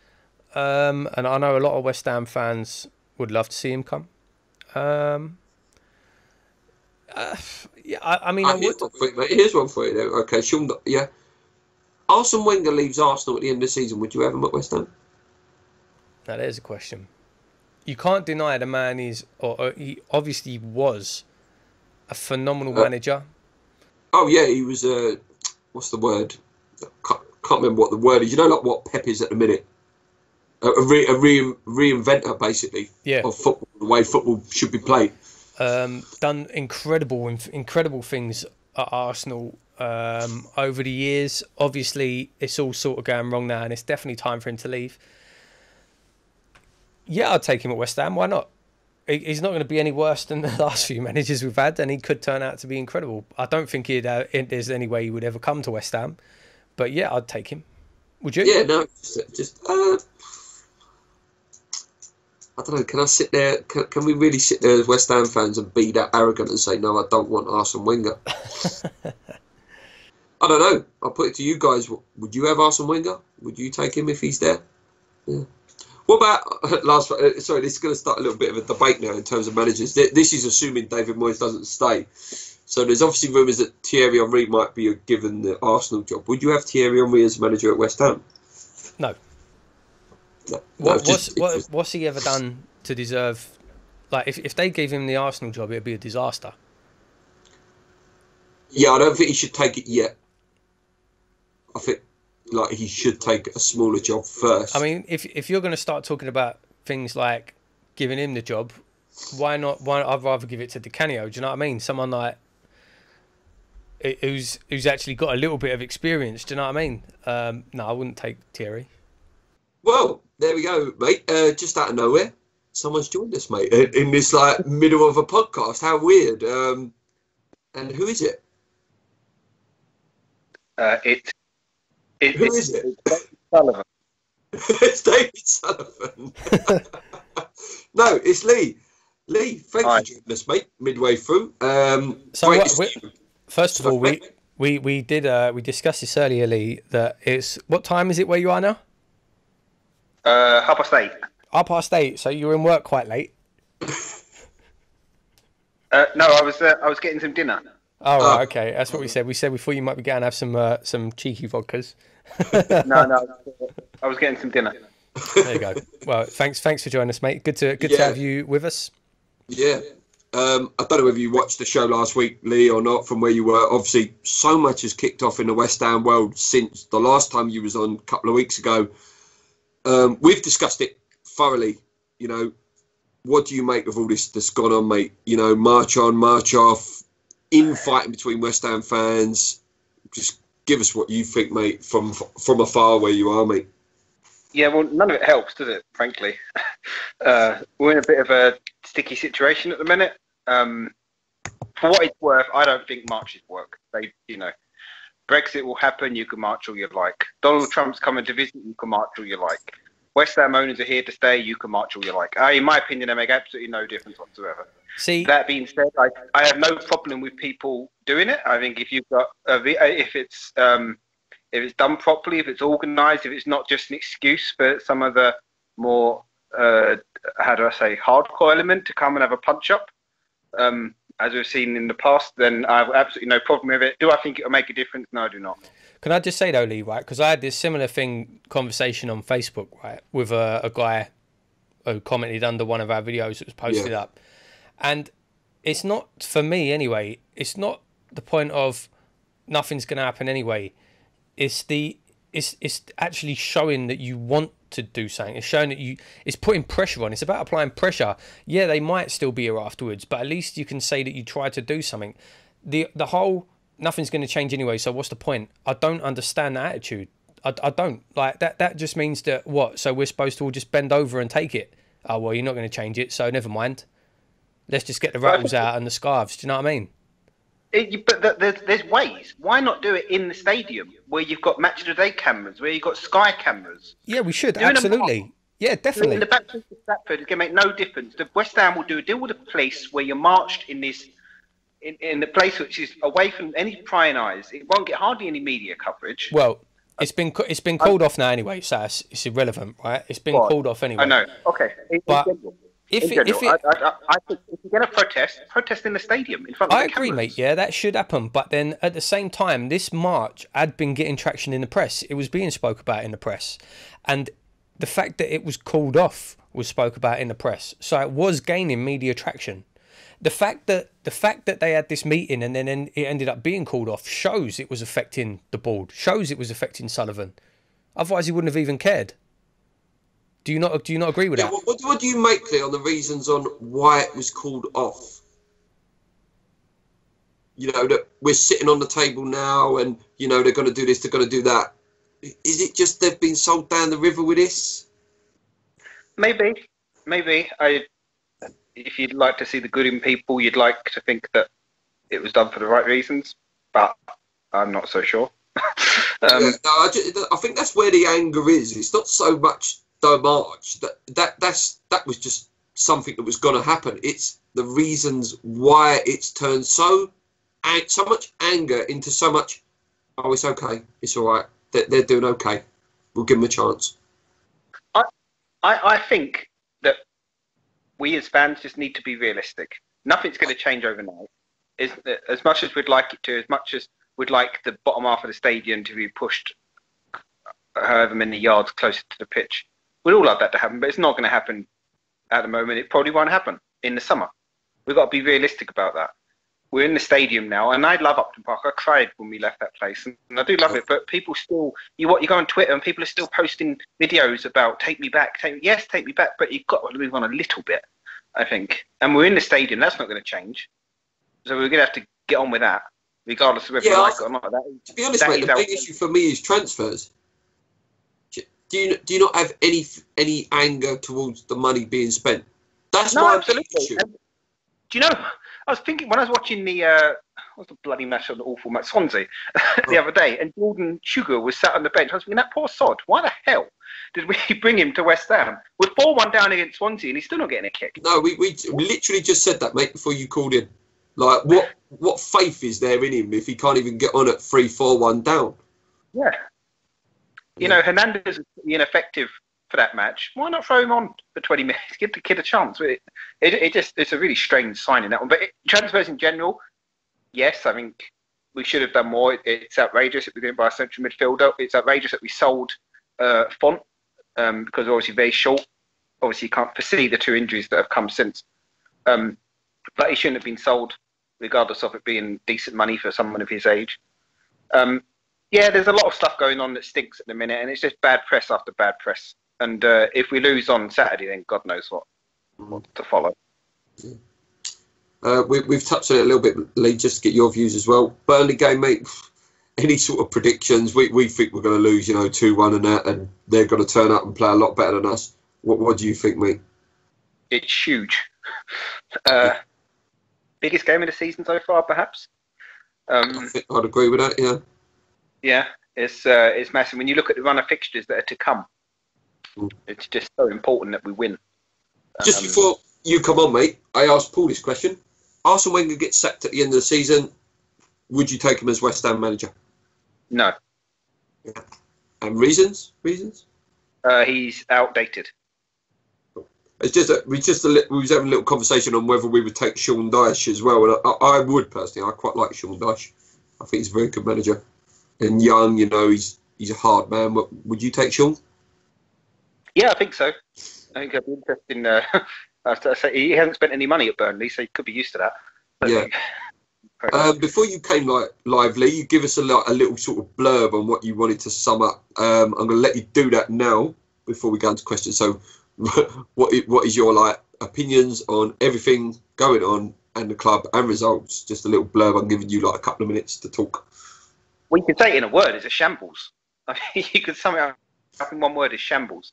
Speaker 1: And I know a lot of West Ham fans would love to see him come. I would.
Speaker 2: Here's one for you, though. Okay, Sean, yeah. Arsene Wenger leaves Arsenal at the end of the season. Would you have him at West Ham?
Speaker 1: Now, there's a question. You can't deny the man he obviously was a phenomenal manager. Oh, yeah,
Speaker 2: he was what's the word? Can't remember what the word is. You know, like what Pep is at the minute? A reinventor, basically, of football, the way football should be played.
Speaker 1: Done incredible things at Arsenal over the years. Obviously, it's all sort of going wrong now, and it's definitely time for him to leave. Yeah, I'd take him at West Ham. Why not? He's not going to be any worse than the last few managers we've had, and he could turn out to be incredible. I don't think there's any way he would ever come to West Ham, but yeah, I'd take him. Would you?
Speaker 2: Yeah, no, just I don't know, can I sit there, can we really sit there as West Ham fans and be that arrogant and say, no, I don't want Arsene Wenger? I don't know. I'll put it to you guys. Would you have Arsene Wenger? Would you take him if he's there? Yeah. What about, sorry, this is going to start a little bit of a debate now in terms of managers. This is assuming David Moyes doesn't stay. So there's obviously rumours that Thierry Henry might be given the Arsenal job. Would you have Thierry Henry as manager at West Ham?
Speaker 1: No.
Speaker 2: No,
Speaker 1: what's he ever done to deserve? Like, if they gave him the Arsenal job, it'd be a disaster.
Speaker 2: Yeah, I don't think he should take it yet. I think he should take a smaller job first.
Speaker 1: I mean, if you're going to start talking about things like giving him the job, why not? I'd rather give it to Di Canio. Do you know what I mean? Someone like who's actually got a little bit of experience. Do you know what I mean? No, I wouldn't take Thierry.
Speaker 2: Well, there we go, mate. Just out of nowhere, someone's joined us, mate, in this middle of a podcast. How weird. And who is it?
Speaker 3: Who
Speaker 2: is it?
Speaker 3: David Sullivan.
Speaker 2: It's David Sullivan. No, it's Lee. Lee, thanks for joining us, mate. Midway through.
Speaker 1: First of all, we discussed this earlier, Lee. That it's what time is it where you are now?
Speaker 3: 8:30.
Speaker 1: 8:30. So you were in work quite late.
Speaker 3: No, I was getting some dinner.
Speaker 1: Oh, right, okay. That's what we said. We said we thought you might be going to have some cheeky vodkas.
Speaker 3: No, I was getting some dinner.
Speaker 1: There you go. Well, thanks for joining us, mate. Good to have you with us.
Speaker 2: Yeah. I don't know whether you watched the show last week, Lee, or not, from where you were. Obviously, so much has kicked off in the West Ham world since the last time you was on a couple of weeks ago. We've discussed it thoroughly. You know, what do you make of all this that's gone on, mate? You know, march on, march off, infighting between West Ham fans. Just give us what you think, mate, from afar where you are, mate.
Speaker 3: Yeah, well, none of it helps, does it, frankly? We're in a bit of a sticky situation at the minute. For what it's worth, I don't think marches work. Brexit will happen, you can march all you like. Donald Trump's coming to visit, you can march all you like. West Ham owners are here to stay, you can march all you like. In my opinion, they make absolutely no difference whatsoever.
Speaker 1: See,
Speaker 3: that being said, I have no problem with people doing it. I think if you've got if it's done properly, if it's organised, if it's not just an excuse for some of the more hardcore element to come and have a punch up, as we've seen in the past, then I have absolutely no problem with it. Do I think it will make a difference? No, I do not.
Speaker 1: Can I just say though, Lee, right? Because I had this similar conversation on Facebook, right, with a guy who commented under one of our videos that was posted up. And it's not, for me anyway, it's not the point of nothing's going to happen anyway. It's actually showing that you want to do something. It's showing that it's putting pressure on. It's about applying pressure. Yeah, they might still be here afterwards, but at least you can say that you tried to do something. The whole nothing's going to change anyway, so what's the point? I don't understand that attitude. I don't. Like, that just means that what? So we're supposed to all just bend over and take it? Oh, well, you're not going to change it, so never mind. Let's just get the rattles out and the scarves. Do you know what I mean?
Speaker 3: But there's ways. Why not do it in the stadium where you've got match of the day cameras, where you've got Sky cameras?
Speaker 1: Yeah, we should. Absolutely. Yeah, definitely.
Speaker 3: In the back of Stratford, it's going to make no difference. The West Ham will do a deal with a place where you're marched in this, in the place which is away from any prying eyes. It won't get hardly any media coverage.
Speaker 1: Well, it's been called off now anyway, so it's irrelevant, right? It's been called off anyway.
Speaker 3: I know. Okay.
Speaker 1: But I think if you're
Speaker 3: going to protest in the stadium in front of the cameras.
Speaker 1: I agree, mate. Yeah, that should happen. But then at the same time, this march had been getting traction in the press. It was being spoke about in the press, and the fact that it was called off was spoke about in the press. So it was gaining media traction. The fact that they had this meeting and then it ended up being called off shows it was affecting the board. Shows it was affecting Sullivan. Otherwise, he wouldn't have even cared. Do you not agree with that?
Speaker 2: What do you make, Lee, on the reasons on why it was called off? You know, that we're sitting on the table now and, you know, they're going to do this, they're going to do that. Is it just they've been sold down the river with this? Maybe.
Speaker 3: If you'd like to see the good in people, you'd like to think that it was done for the right reasons, but I'm not so sure.
Speaker 2: I think that's where the anger is. It's not so much the march that was just something that was going to happen. It's the reasons why it's turned so much anger into so much. Oh, it's okay. It's all right. They're doing okay. We'll give them a chance.
Speaker 3: I think that we as fans just need to be realistic. Nothing's going to change overnight. As much as we'd like it to, as much as we'd like the bottom half of the stadium to be pushed however many yards closer to the pitch, we'd all love that to happen, but it's not going to happen at the moment. It probably won't happen in the summer. We've got to be realistic about that. We're in the stadium now, and I love Upton Park. I cried when we left that place, and I do love it. But people still, you go on Twitter, and people are still posting videos about "take me back." Yes, take me back, but you've got to move on a little bit, I think. And we're in the stadium. That's not going to change. So we're going to have to get on with that, regardless of whether we like it or not.
Speaker 2: To be honest, mate, the big issue for me is transfers. Do you not have any anger towards the money being spent? That's my big issue.
Speaker 3: Do you know? I was thinking when I was watching what's the bloody match on the awful match, Swansea, the other day, and Jordan Sugar was sat on the bench. I was thinking, that poor sod, why the hell did we bring him to West Ham? We're 4-1 down against Swansea, and he's still not getting a kick.
Speaker 2: No, we literally just said that, mate, before you called in. Like, what faith is there in him if he can't even get on at 3-4-1 down?
Speaker 3: Yeah. You know, Hernandez is ineffective for that match. Why not throw him on for 20 minutes? Give the kid a chance. It's a really strange signing, that one. But transfers in general, yes, I think we should have done more. It's outrageous that we're doing by a central midfielder. It's outrageous that we sold Font because obviously very short. Obviously, you can't foresee the two injuries that have come since. but he shouldn't have been sold, regardless of it being decent money for someone of his age. Yeah, there's a lot of stuff going on that stinks at the minute, and it's just bad press after bad press. And if we lose on Saturday, then God knows what to follow.
Speaker 2: We've touched on it a little bit, Lee, just to get your views as well. Burnley game, mate. Any sort of predictions? We think we're going to lose, 2-1 and that, and they're going to turn up and play a lot better than us. What do you think, mate?
Speaker 3: It's huge. Biggest game of the season so far, perhaps.
Speaker 2: I think I'd agree with that. Yeah.
Speaker 3: Yeah, it's massive. When you look at the run of fixtures that are to come, it's just so important that we win.
Speaker 2: Just before you come on, mate, I asked Paul this question. Arsene Wenger gets sacked at the end of the season. Would you take him as West Ham manager?
Speaker 3: No.
Speaker 2: Yeah. And reasons?
Speaker 3: He's outdated.
Speaker 2: It's just we was having a little conversation on whether we would take Sean Dyche as well, and I would personally. I quite like Sean Dyche. I think he's a very good manager, and young. He's a hard man. Would you take Sean?
Speaker 3: Yeah, I think so. I think it'd be interesting. I say he hasn't spent any money at Burnley, so he could be used to that. But
Speaker 2: yeah. Before you came lively, you give us a little sort of blurb on what you wanted to sum up. I'm going to let you do that now before we go into questions. So, what is your opinions on everything going on and the club and results? Just a little blurb. I'm giving you a couple of minutes to talk.
Speaker 3: We could say it in a word: it's a shambles. I mean, you could sum it up in one word: is shambles.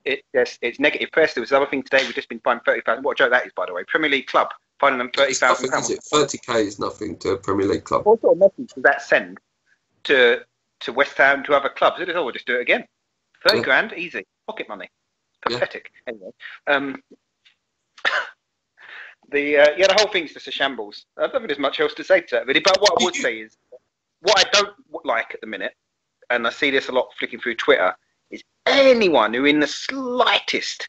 Speaker 3: It's negative press. There was another thing today. We've just been fined 30,000. What a joke that is, by the way. Premier League club fining them £30,000.
Speaker 2: 30k is nothing to a Premier League club.
Speaker 3: What sort of message does that send to West Ham, to other clubs? It is, we'll just do it again. 30 grand, easy, pocket money. Pathetic. Yeah. Anyway, the whole thing's just a shambles. I don't think there's much else to say to that, really. But what I would say is, what I don't like at the minute, and I see this a lot flicking through Twitter, is anyone who in the slightest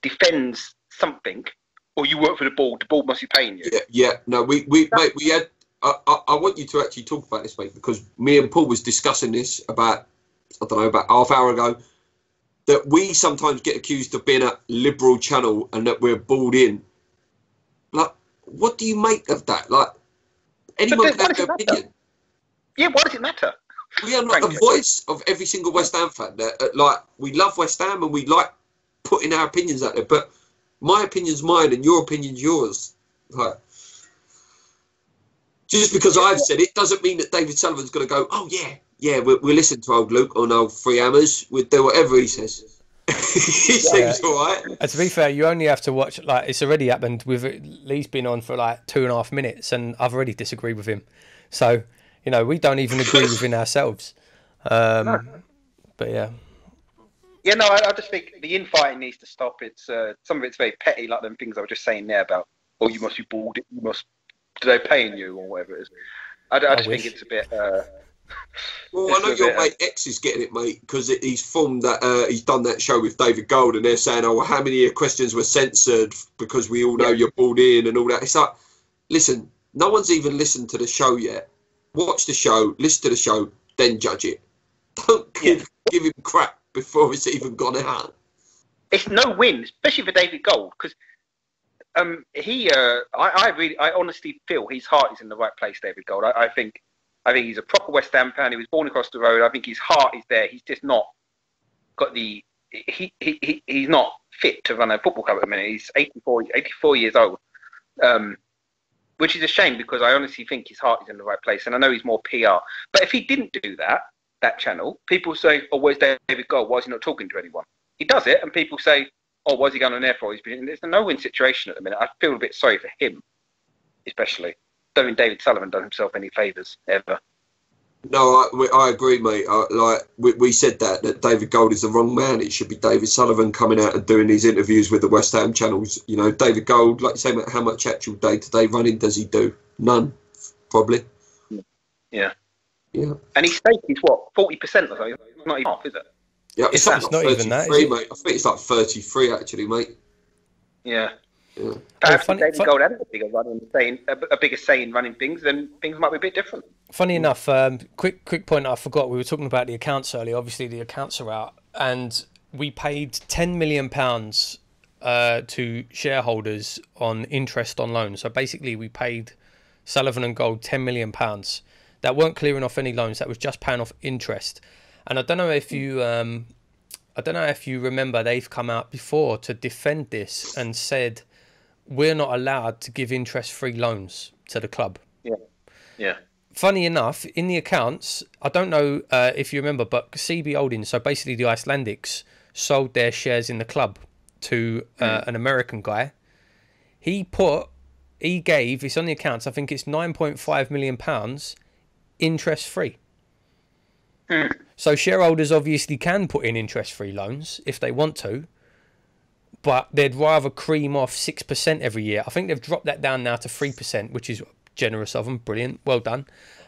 Speaker 3: defends something, or you work for the board must be paying you.
Speaker 2: Yeah. No, we mate, we had. I want you to actually talk about this, mate, because me and Paul was discussing this about half hour ago. That we sometimes get accused of being a liberal channel and that we're balled in. What do you make of that? Anyone can have their opinion.
Speaker 3: Yeah, why does it matter?
Speaker 2: We are not the voice of every single West Ham fan. We love West Ham and we like putting our opinions out there, but my opinion's mine and your opinion's yours. Just because I've said it doesn't mean that David Sullivan's going to go, oh yeah, we'll listen to old Luke on old Three Hammers. We'll do whatever he says. He seems all right.
Speaker 1: And to be fair, you only have to watch, it's already happened with Lee's been on for 2.5 minutes and I've already disagreed with him. So, we don't even agree within ourselves. But yeah.
Speaker 3: Yeah, no, I just think the infighting needs to stop. It's some of it's very petty, like them things I was just saying there about, oh, you must be bored, they're paying you or whatever it is. I just think it's a bit.
Speaker 2: Well, I know your mate X is getting it, mate, because he's formed that. He's done that show with David Gold, and they're saying, "Oh, well, how many questions were censored because we all know you're balled in and all that." It's like, listen, no one's even listened to the show yet. Watch the show, listen to the show, then judge it. Don't give him crap before it's even gone out.
Speaker 3: It's no win, especially for David Gold, because I honestly feel his heart is in the right place. David Gold, I think he's a proper West Ham fan. He was born across the road. I think his heart is there. He's just not got the. He's not fit to run a football club at the minute. He's 84 years old, which is a shame because I honestly think his heart is in the right place. And I know he's more PR. But if he didn't do that channel, people say, "Oh, where's David Gold? Why is he not talking to anyone?" He does it, and people say, "Oh, why is he going on there for?" It's a no-win situation at the minute. I feel a bit sorry for him, especially. Don't think David Sullivan does himself any favours ever.
Speaker 2: No, I agree, mate. We said that David Gold is the wrong man. It should be David Sullivan coming out and doing these interviews with the West Ham channels. David Gold, like you say, mate, how much actual day-to-day running does he do? None, probably.
Speaker 3: Yeah.
Speaker 2: Yeah.
Speaker 3: And his stake is what, 40% or something? Not even half, is it?
Speaker 2: Yeah,
Speaker 1: it's not even that, is it?
Speaker 2: Mate. I think it's 33 actually, mate.
Speaker 3: Yeah.
Speaker 2: Yeah.
Speaker 3: Perhaps if David Gold had a bigger say in running things, then things might be a bit different.
Speaker 1: Funny enough, quick point I forgot. We were talking about the accounts earlier. Obviously, the accounts are out, and we paid £10 million to shareholders on interest on loans. So basically, we paid Sullivan and Gold £10 million. That weren't clearing off any loans. That was just paying off interest. And I don't know if you remember, they've come out before to defend this and said we're not allowed to give interest-free loans to the club.
Speaker 3: Yeah, yeah.
Speaker 1: Funny enough, in the accounts, I don't know if you remember, but CB Holdings, so basically the Icelandics, sold their shares in the club to an American guy. He gave, it's on the accounts, I think it's £9.5 million interest-free. So shareholders obviously can put in interest-free loans if they want to, but they'd rather cream off 6% every year. I think they've dropped that down now to 3%, which is generous of them. Brilliant, well done.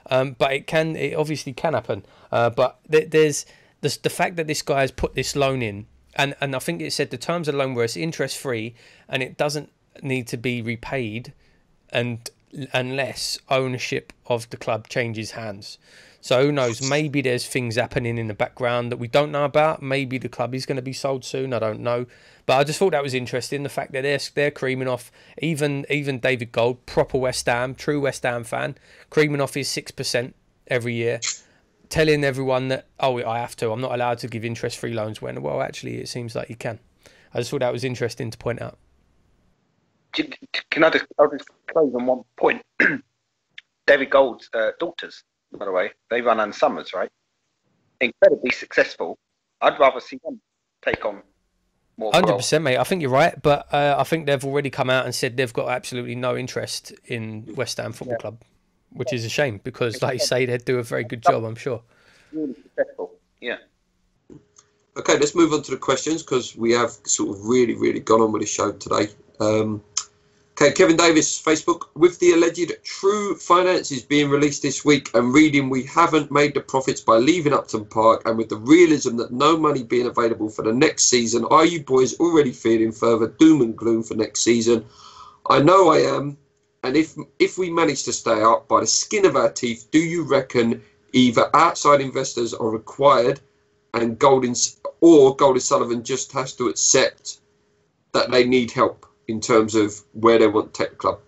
Speaker 1: But it obviously can happen. But there's the fact that this guy has put this loan in, and I think it said the terms of the loan were it's interest-free and it doesn't need to be repaid unless ownership of the club changes hands. So who knows? Maybe there's things happening in the background that we don't know about. Maybe the club is going to be sold soon. I don't know. But I just thought that was interesting. The fact that they're creaming off, even David Gold, proper West Ham, true West Ham fan, creaming off his 6% every year, telling everyone that, oh, I have to. I'm not allowed to give interest-free loans when, well, actually, it seems like you can. I just thought that was interesting to point out.
Speaker 3: I'll just close on one point. David Gold's daughters, by the way, they run on Summers, right? Incredibly successful. I'd rather see them take on more.
Speaker 1: 100%, mate. I think you're right, but I think they've already come out and said they've got absolutely no interest in West Ham Football Club, which is a shame because, like you say, they'd do a very good job, I'm sure.
Speaker 3: Really successful, yeah.
Speaker 2: Okay, let's move on to the questions because we have sort of really gone on with the show today. Okay, Kevin Davis, Facebook. With the alleged true finances being released this week and reading we haven't made the profits by leaving Upton Park, and with the realism that no money being available for the next season, are you boys already feeling further doom and gloom for next season? I know I am. And if we manage to stay up by the skin of our teeth, do you reckon either outside investors are required and Golding Sullivan just has to accept that they need help in terms of where they want to take the club?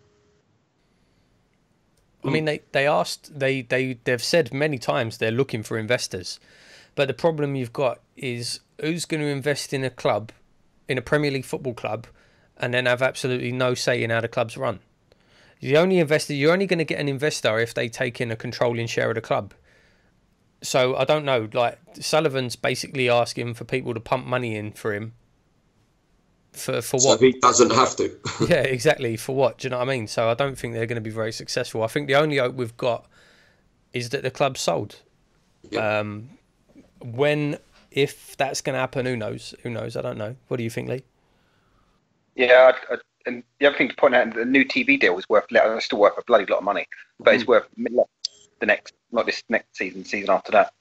Speaker 1: I mean, they've said many times they're looking for investors, but the problem you've got is who's going to invest in a club, in a Premier League football club, and then have absolutely no say in how the club's run. You're only going to get an investor if they take in a controlling share of the club. So I don't know. Like Sullivan's basically asking for people to pump money in for him. For what?
Speaker 2: So he doesn't have to.
Speaker 1: Yeah, exactly. For what? Do you know what I mean? So I don't think they're going to be very successful. I think the only hope we've got is that the club's sold. Yeah. If that's going to happen, who knows? Who knows? I don't know. What do you think, Lee?
Speaker 3: Yeah, and the other thing to point out, the new TV deal is still worth a bloody lot of money, but it's worth not this next season after that.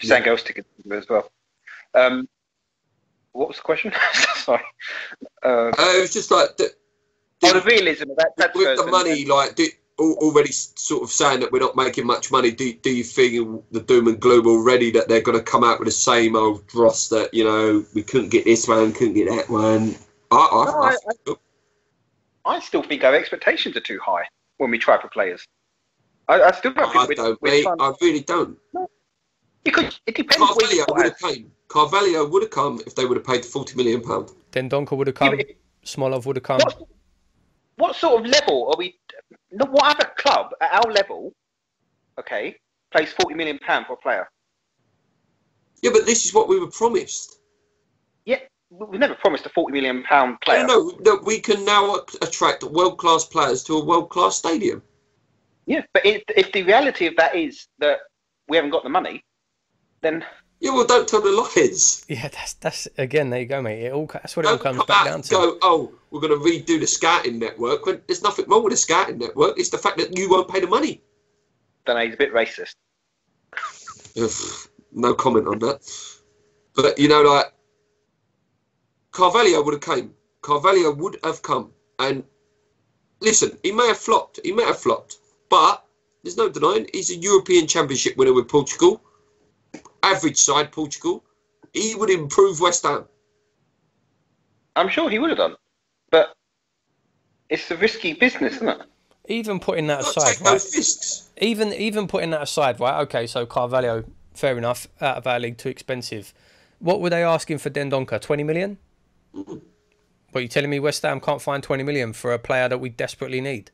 Speaker 3: Same goes to as well. What was the question? Sorry.
Speaker 2: It was just like
Speaker 3: the realism of that.
Speaker 2: With the money, already sort of saying that we're not making much money. Do you feel the doom and gloom already that they're going to come out with the same old dross that we couldn't get this one, couldn't get that one?
Speaker 3: I still think our expectations are too high when we try for players. I still don't think
Speaker 2: I really don't.
Speaker 3: No. Because it depends.
Speaker 2: Carvalho would have come if they would have paid £40 million.
Speaker 1: Dendoncker would have come. Smolov would have come.
Speaker 3: What sort of level are we? What other club at our level, pays £40 million for a player?
Speaker 2: Yeah, but this is what we were promised.
Speaker 3: Yeah, we never promised a £40 million player.
Speaker 2: No, we can now attract world-class players to a world-class stadium.
Speaker 3: Yeah, but if the reality of that is that we haven't got the money, then...
Speaker 2: Yeah, well, don't tell the lies.
Speaker 1: Yeah, that's again, there you go, mate. That's what it all comes back down to.
Speaker 2: We're going to redo the scouting network. When there's nothing wrong with the scouting network. It's the fact that you won't pay the money.
Speaker 3: Don't know, he's a bit racist.
Speaker 2: No comment on that. But, Carvalho would have came. Carvalho would have come. And listen, he may have flopped. But there's no denying he's a European Championship winner with Portugal. Average side Portugal. He would improve West Ham.
Speaker 3: I'm sure he would have done. It's a risky business, isn't it?
Speaker 1: Even putting that
Speaker 2: Not
Speaker 1: aside,
Speaker 2: take no
Speaker 1: right?
Speaker 2: risks.
Speaker 1: Even putting that aside, right? Okay, so Carvalho, fair enough, out of our league, too expensive. What were they asking for Dendoncker? 20 million?
Speaker 2: Mhm.
Speaker 1: But you're telling me West Ham can't find 20 million for a player that we desperately need?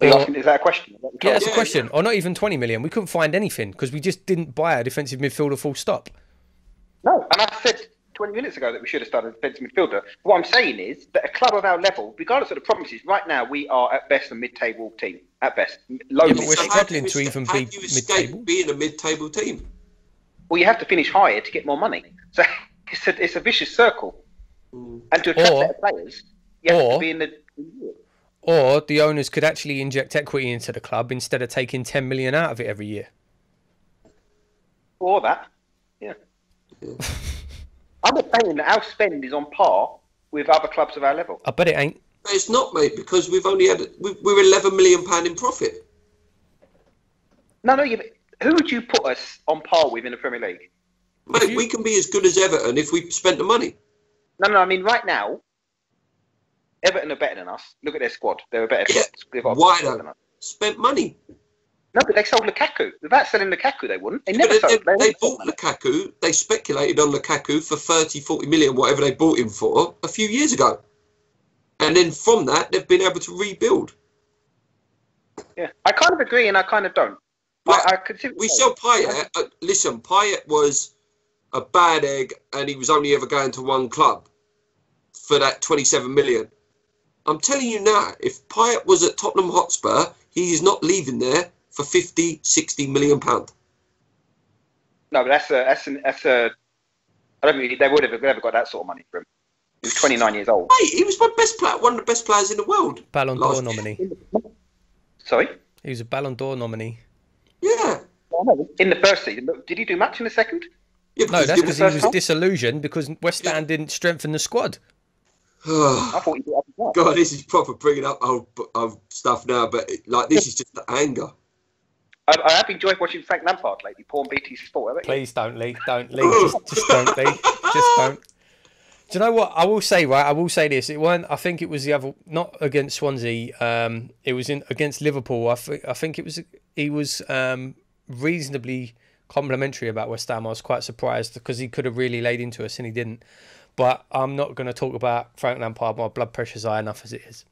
Speaker 3: Are you
Speaker 1: Or-
Speaker 3: asking, is that a question?
Speaker 1: Yeah, it's a
Speaker 2: Yeah,
Speaker 1: question. Or not even 20 million. We couldn't find anything because we just didn't buy a defensive midfielder full stop.
Speaker 3: No, and I said 20 minutes ago that we should have started a defensive midfielder. What I'm saying is that a club of our level, regardless of the promises, right now we are at best a mid-table team. At best. Low
Speaker 1: Yeah, but we're
Speaker 3: mid-table.
Speaker 1: struggling to even
Speaker 2: how
Speaker 1: be
Speaker 2: do you escape
Speaker 1: mid-table.
Speaker 2: being a mid-table team?
Speaker 3: Well, you have to finish higher to get more money. So it's a vicious circle.
Speaker 2: Mm.
Speaker 3: And to attract
Speaker 1: Or-
Speaker 3: better players, you have
Speaker 1: or-
Speaker 3: to be in the...
Speaker 1: Or the owners could actually inject equity into the club instead of taking 10 million out of it every year.
Speaker 3: Or that. Yeah. I'm not saying that our spend is on par with other clubs of our level.
Speaker 1: I bet it ain't.
Speaker 2: But it's not, mate, because we've only had we're £11 million in profit.
Speaker 3: No, who would you put us on par with in the Premier League?
Speaker 2: Mate, we can be as good as Everton if we spent the money.
Speaker 3: No, I mean, right now, Everton are better than us. Look at their squad. They're a better
Speaker 2: Yeah.
Speaker 3: squad. They've got a
Speaker 2: Why
Speaker 3: better squad
Speaker 2: though?
Speaker 3: than us.
Speaker 2: Spent money.
Speaker 3: No, but they sold Lukaku. Without selling Lukaku, they wouldn't. They
Speaker 2: But
Speaker 3: never sold.
Speaker 2: they bought Lukaku. They speculated on Lukaku for 30, 40 million, whatever they bought him for, a few years ago. And then from that, they've been able to rebuild.
Speaker 3: Yeah, I kind of agree and I kind of don't.
Speaker 2: But
Speaker 3: I could see what
Speaker 2: we
Speaker 3: you're
Speaker 2: sell
Speaker 3: saying.
Speaker 2: Payet. Listen, Payet was a bad egg, and he was only ever going to one club for that 27 million. I'm telling you now, if Payet was at Tottenham Hotspur, he is not leaving there for 50, 60 million pound.
Speaker 3: No, but that's a. I don't think they would have ever got that sort of money for him. He was 29 years old.
Speaker 2: Hey, he was my best player, one of the best players in the world.
Speaker 1: Ballon
Speaker 2: Last
Speaker 1: d'Or
Speaker 2: year.
Speaker 1: nominee.
Speaker 3: Sorry.
Speaker 1: He was a Ballon d'Or nominee.
Speaker 2: Yeah.
Speaker 3: In the first season, did he do much in the second?
Speaker 2: Yeah,
Speaker 1: No, that's
Speaker 2: he
Speaker 1: because
Speaker 2: was-
Speaker 1: he was disillusioned because West Ham didn't strengthen the squad.
Speaker 3: I thought he did.
Speaker 2: God, this is proper bringing up old stuff now, but this is just the anger.
Speaker 3: I have enjoyed watching Frank Lampard lately. Paul and BT Sport. Haven't you?
Speaker 1: Please don't, Lee. Don't, Lee. Just don't, Lee. Just don't. Do you know what I will say? Right, I will say this. It weren't. I think it was the other, not against Swansea. It was against Liverpool. I think it was. He was reasonably complimentary about West Ham. I was quite surprised because he could have really laid into us and he didn't. But I'm not going to talk about Frank Lampard. My blood pressure's high enough as it is.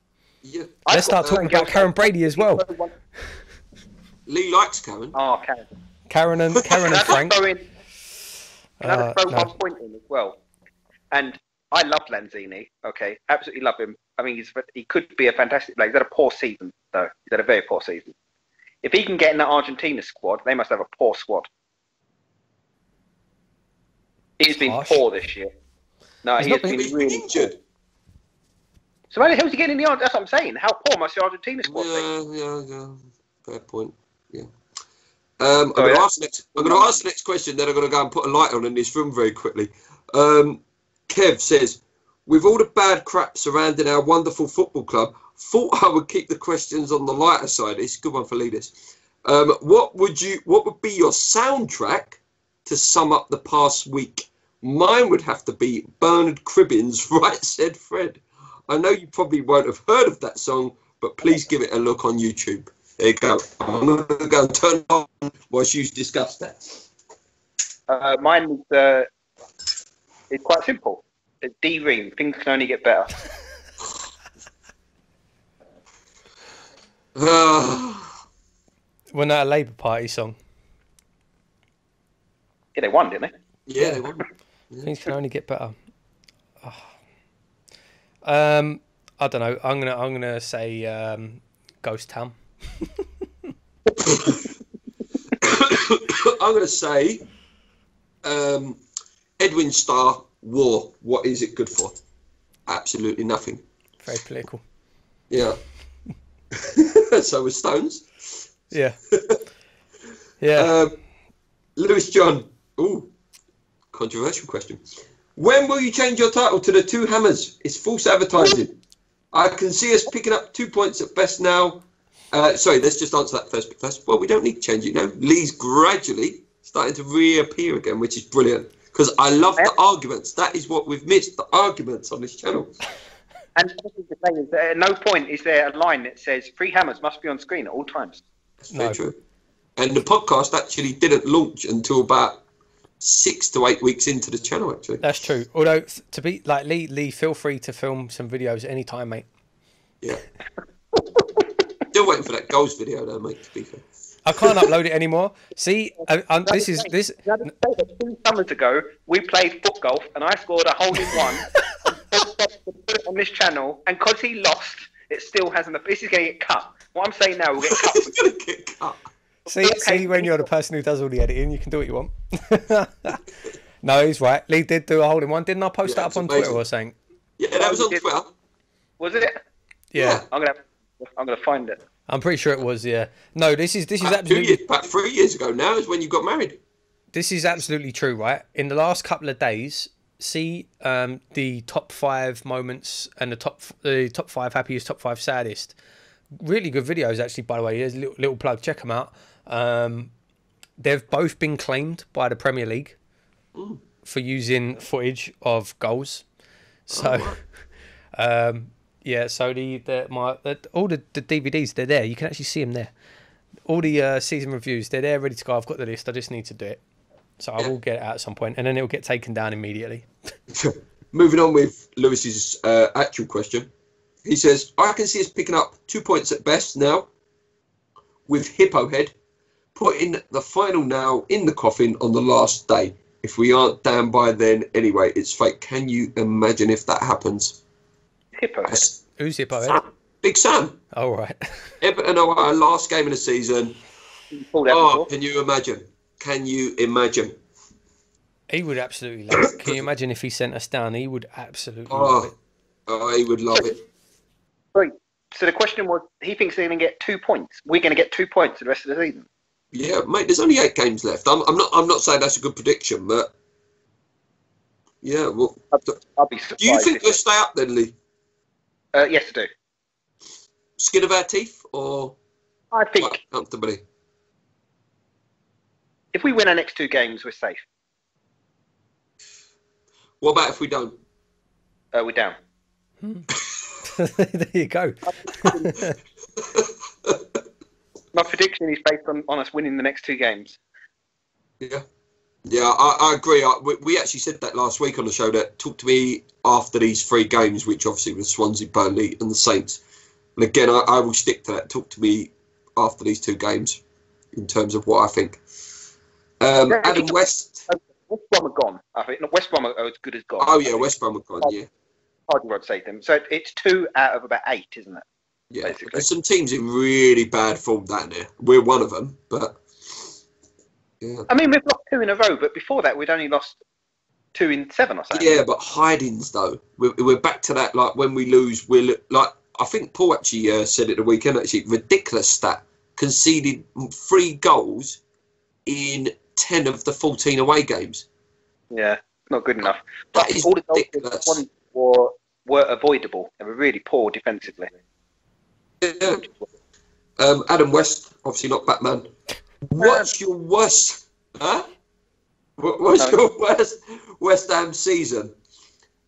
Speaker 2: Yeah.
Speaker 1: Let's start talking about Karen Brady as well.
Speaker 2: Lee likes Karen.
Speaker 3: Oh, Karen.
Speaker 1: Karen and Frank.
Speaker 3: Can I throw
Speaker 1: no.
Speaker 3: one point in as well? And I love Lanzini. Okay, absolutely love him. I mean, he could be a fantastic player. He's had a poor season, though. He's had a very poor season. If he can get in that Argentina squad, they must have a poor squad. He's been
Speaker 1: harsh.
Speaker 3: poor this year. No,
Speaker 1: He's
Speaker 3: he
Speaker 1: not
Speaker 3: has been
Speaker 2: He's been
Speaker 3: really
Speaker 2: injured.
Speaker 3: poor. So how the hell's he getting in the? That's what I'm saying. How poor must the Argentina squad be?
Speaker 2: Yeah. Fair point. Yeah. I'm
Speaker 3: Sorry,
Speaker 2: going to ask the next question. Then I'm going to go and put a light on in this room very quickly. Kev says, with all the bad crap surrounding our wonderful football club, thought I would keep the questions on the lighter side. It's a good one for leaders. What would be your soundtrack to sum up the past week? Mine would have to be Bernard Cribbin's Right Said Fred. I know you probably won't have heard of that song, but please give it a look on YouTube. There you go. I'm going to go and turn it on whilst you discuss that.
Speaker 3: Mine is quite simple. It's D-Ring. Things can only get better.
Speaker 1: Wasn't that a Labour Party song?
Speaker 3: Yeah, they won, didn't they?
Speaker 2: Yeah, they won.
Speaker 1: Things can only get better. I don't know. I'm gonna say Ghost Town.
Speaker 2: I'm going to say Edwin Starr, War. What is it good for? Absolutely nothing.
Speaker 1: Very political.
Speaker 2: Yeah. So with Stones.
Speaker 1: Yeah. Yeah.
Speaker 2: Lewis John. Ooh, controversial question. When will you change your title to the Two Hammers? It's false advertising. I can see us picking up 2 points at best now. Sorry, let's just answer that first. Well, we don't need to change it now. Lee's gradually starting to reappear again, which is brilliant. Because I love the arguments. That is what we've missed, the arguments on this channel.
Speaker 3: And this is the thing, is that at no point is there a line that says free hammers must be on screen at all times.
Speaker 2: That's very true. And the podcast actually didn't launch until about 6 to 8 weeks into the channel, actually.
Speaker 1: That's true. Although, to be like Lee, feel free to film some videos at any time, mate.
Speaker 2: Yeah. Still waiting for that goals video, though, mate, to be fair.
Speaker 1: I can't upload it anymore. See, this is...
Speaker 3: 2 summers ago, we played foot golf, and I scored a hole-in-one and put it on this channel, and because he lost, it still hasn't... This is going to get cut. What I'm saying now will get cut.
Speaker 2: It's going to get cut.
Speaker 1: See, when you're the person who does all the editing, you can do what you want. No, he's right. Lee did do a hole-in-one. Didn't I post that up on Twitter or something?
Speaker 2: Yeah, that was on Twitter.
Speaker 3: Was it?
Speaker 1: Yeah.
Speaker 3: I'm gonna find it.
Speaker 1: I'm pretty sure it was, yeah. No, this is absolutely...
Speaker 2: About 3 years ago now is when you got married.
Speaker 1: This is absolutely true, right? In the last couple of days, see the top 5 moments and the top 5 happiest, top 5 saddest. Really good videos, actually, by the way. Here's a little plug. Check them out. They've both been claimed by the Premier League for using footage of goals. So, yeah, so all the DVDs, they're there. You can actually see them there. All the season reviews, they're there, ready to go. I've got the list. I just need to do it. So I will get it out at some point, and then it'll get taken down immediately.
Speaker 2: Moving on with Lewis's actual question. He says, I can see us picking up 2 points at best now with Hippo Head, putting the final nail in the coffin on the last day. If we aren't down by then anyway, it's fake. Can you imagine if that happens?
Speaker 3: Hippo Head.
Speaker 1: Who's Hippo Head?
Speaker 2: Big Sam.
Speaker 1: Oh, right.
Speaker 2: Everton are our last game of the season. Can you imagine? Can you imagine?
Speaker 1: He would absolutely love it. Can you imagine if he sent us down? He would absolutely love it.
Speaker 2: Oh, he would love it.
Speaker 3: Right. So the question was, he thinks they're going to get 2 points. We're going to get 2 points for the rest of the season.
Speaker 2: Yeah, mate. There's only 8 games left. I'm not saying that's a good prediction, but yeah. Well,
Speaker 3: I'll be surprised.
Speaker 2: Do you think we'll stay up then, Lee?
Speaker 3: Yes, I do.
Speaker 2: Skin of our teeth, or
Speaker 3: I think
Speaker 2: comfortably?
Speaker 3: If we win our next 2 games, we're safe.
Speaker 2: What about if we don't?
Speaker 3: We're down.
Speaker 1: There you go.
Speaker 3: My prediction is based on us winning the next 2 games.
Speaker 2: Yeah, I agree. We actually said that last week on the show. That talk to me after these 3 games, which obviously was Swansea, Burnley, and the Saints. And again, I will stick to that. Talk to me after these 2 games in terms of what I think. Adam West.
Speaker 3: West Brom are gone. I think West Brom are as good as gone.
Speaker 2: Oh yeah, West Brom are gone. Yeah.
Speaker 3: Hardly would say them. So it's 2 out of about 8, isn't it?
Speaker 2: Yeah.
Speaker 3: Basically.
Speaker 2: There's some teams in really bad form down there. We're one of them, but yeah.
Speaker 3: I mean, we've lost 2 in a row, but before that, we'd only lost 2 in 7 or something.
Speaker 2: Yeah, but hidings though. We're back to that. Like when we lose, we're like. I think Paul actually said it the weekend. Actually, ridiculous stat. Conceded 3 goals in 10 of the 14 away games.
Speaker 3: Yeah, not good enough.
Speaker 2: That is
Speaker 3: all the
Speaker 2: ridiculous.
Speaker 3: Goals were avoidable. They were really poor defensively.
Speaker 2: Yeah. Adam West, obviously not Batman. What's your worst? Huh? What's your worst West Ham season?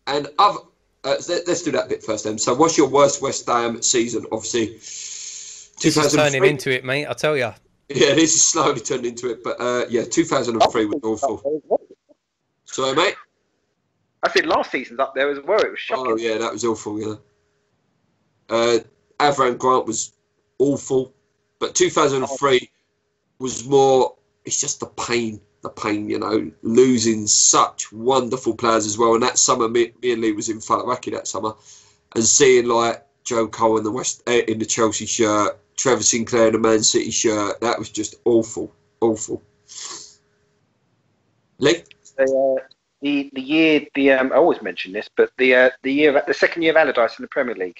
Speaker 2: And other. Let's do that bit first then. So, what's your worst West Ham season? Obviously,
Speaker 1: this is turning into it, mate. I'll tell you.
Speaker 2: Yeah, this is slowly turned into it, but yeah, 2003 was awful. Sorry, mate.
Speaker 3: I said last season's up there as well. It was shocking.
Speaker 2: Oh yeah, that was awful. Yeah. Avram Grant was awful, but 2003 was more. It's just the pain, losing such wonderful players as well. And that summer, me and Lee was in Falawaki that summer, and seeing like Joe Cole in the Chelsea shirt. Trevor Sinclair in a Man City shirt. That was just awful. Lee?
Speaker 3: The year, I always mention this, but the second year of Allardyce in the Premier League,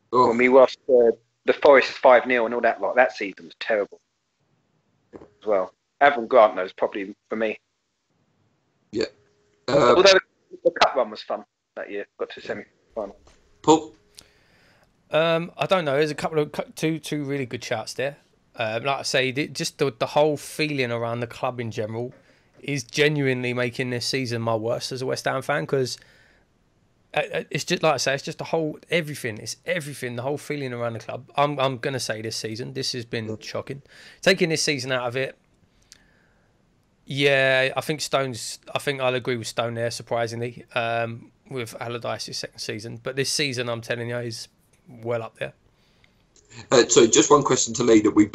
Speaker 3: when we lost the Forest 5-0 and all that lot, that season was terrible as well. Avram Grant knows probably for me.
Speaker 2: Yeah.
Speaker 3: Although the cup run was fun that year, got to semi-final.
Speaker 2: Paul?
Speaker 1: I don't know. There's a couple of two really good shouts there. Like I say, just the whole feeling around the club in general is genuinely making this season my worst as a West Ham fan, because It's just like I say, it's just the whole everything. It's everything. The whole feeling around the club. I'm gonna say this season. This has been shocking. Taking this season out of it. Yeah, I think I'll agree with Stone there. Surprisingly, with Allardyce's second season, but this season, I'm telling you, is well up there.
Speaker 2: So, just one question to Lee. That we,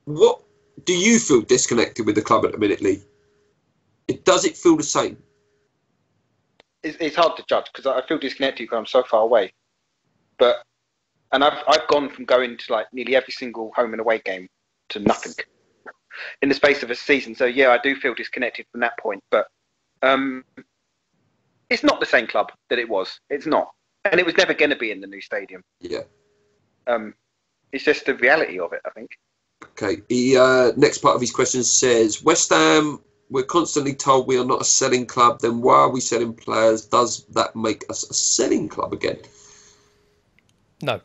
Speaker 2: what do you feel disconnected with the club at the minute, Lee? Does it feel the same?
Speaker 3: It's hard to judge because I feel disconnected because I'm so far away. And I've gone from going to like nearly every single home and away game to nothing in the space of a season. So yeah, I do feel disconnected from that point. But it's not the same club that it was. It's not, and it was never going to be in the new stadium.
Speaker 2: Yeah.
Speaker 3: It's just the reality of it, I think.
Speaker 2: Okay. The next part of his question says, West Ham, we're constantly told we are not a selling club. Then why are we selling players? Does that make us a selling club again?
Speaker 1: No.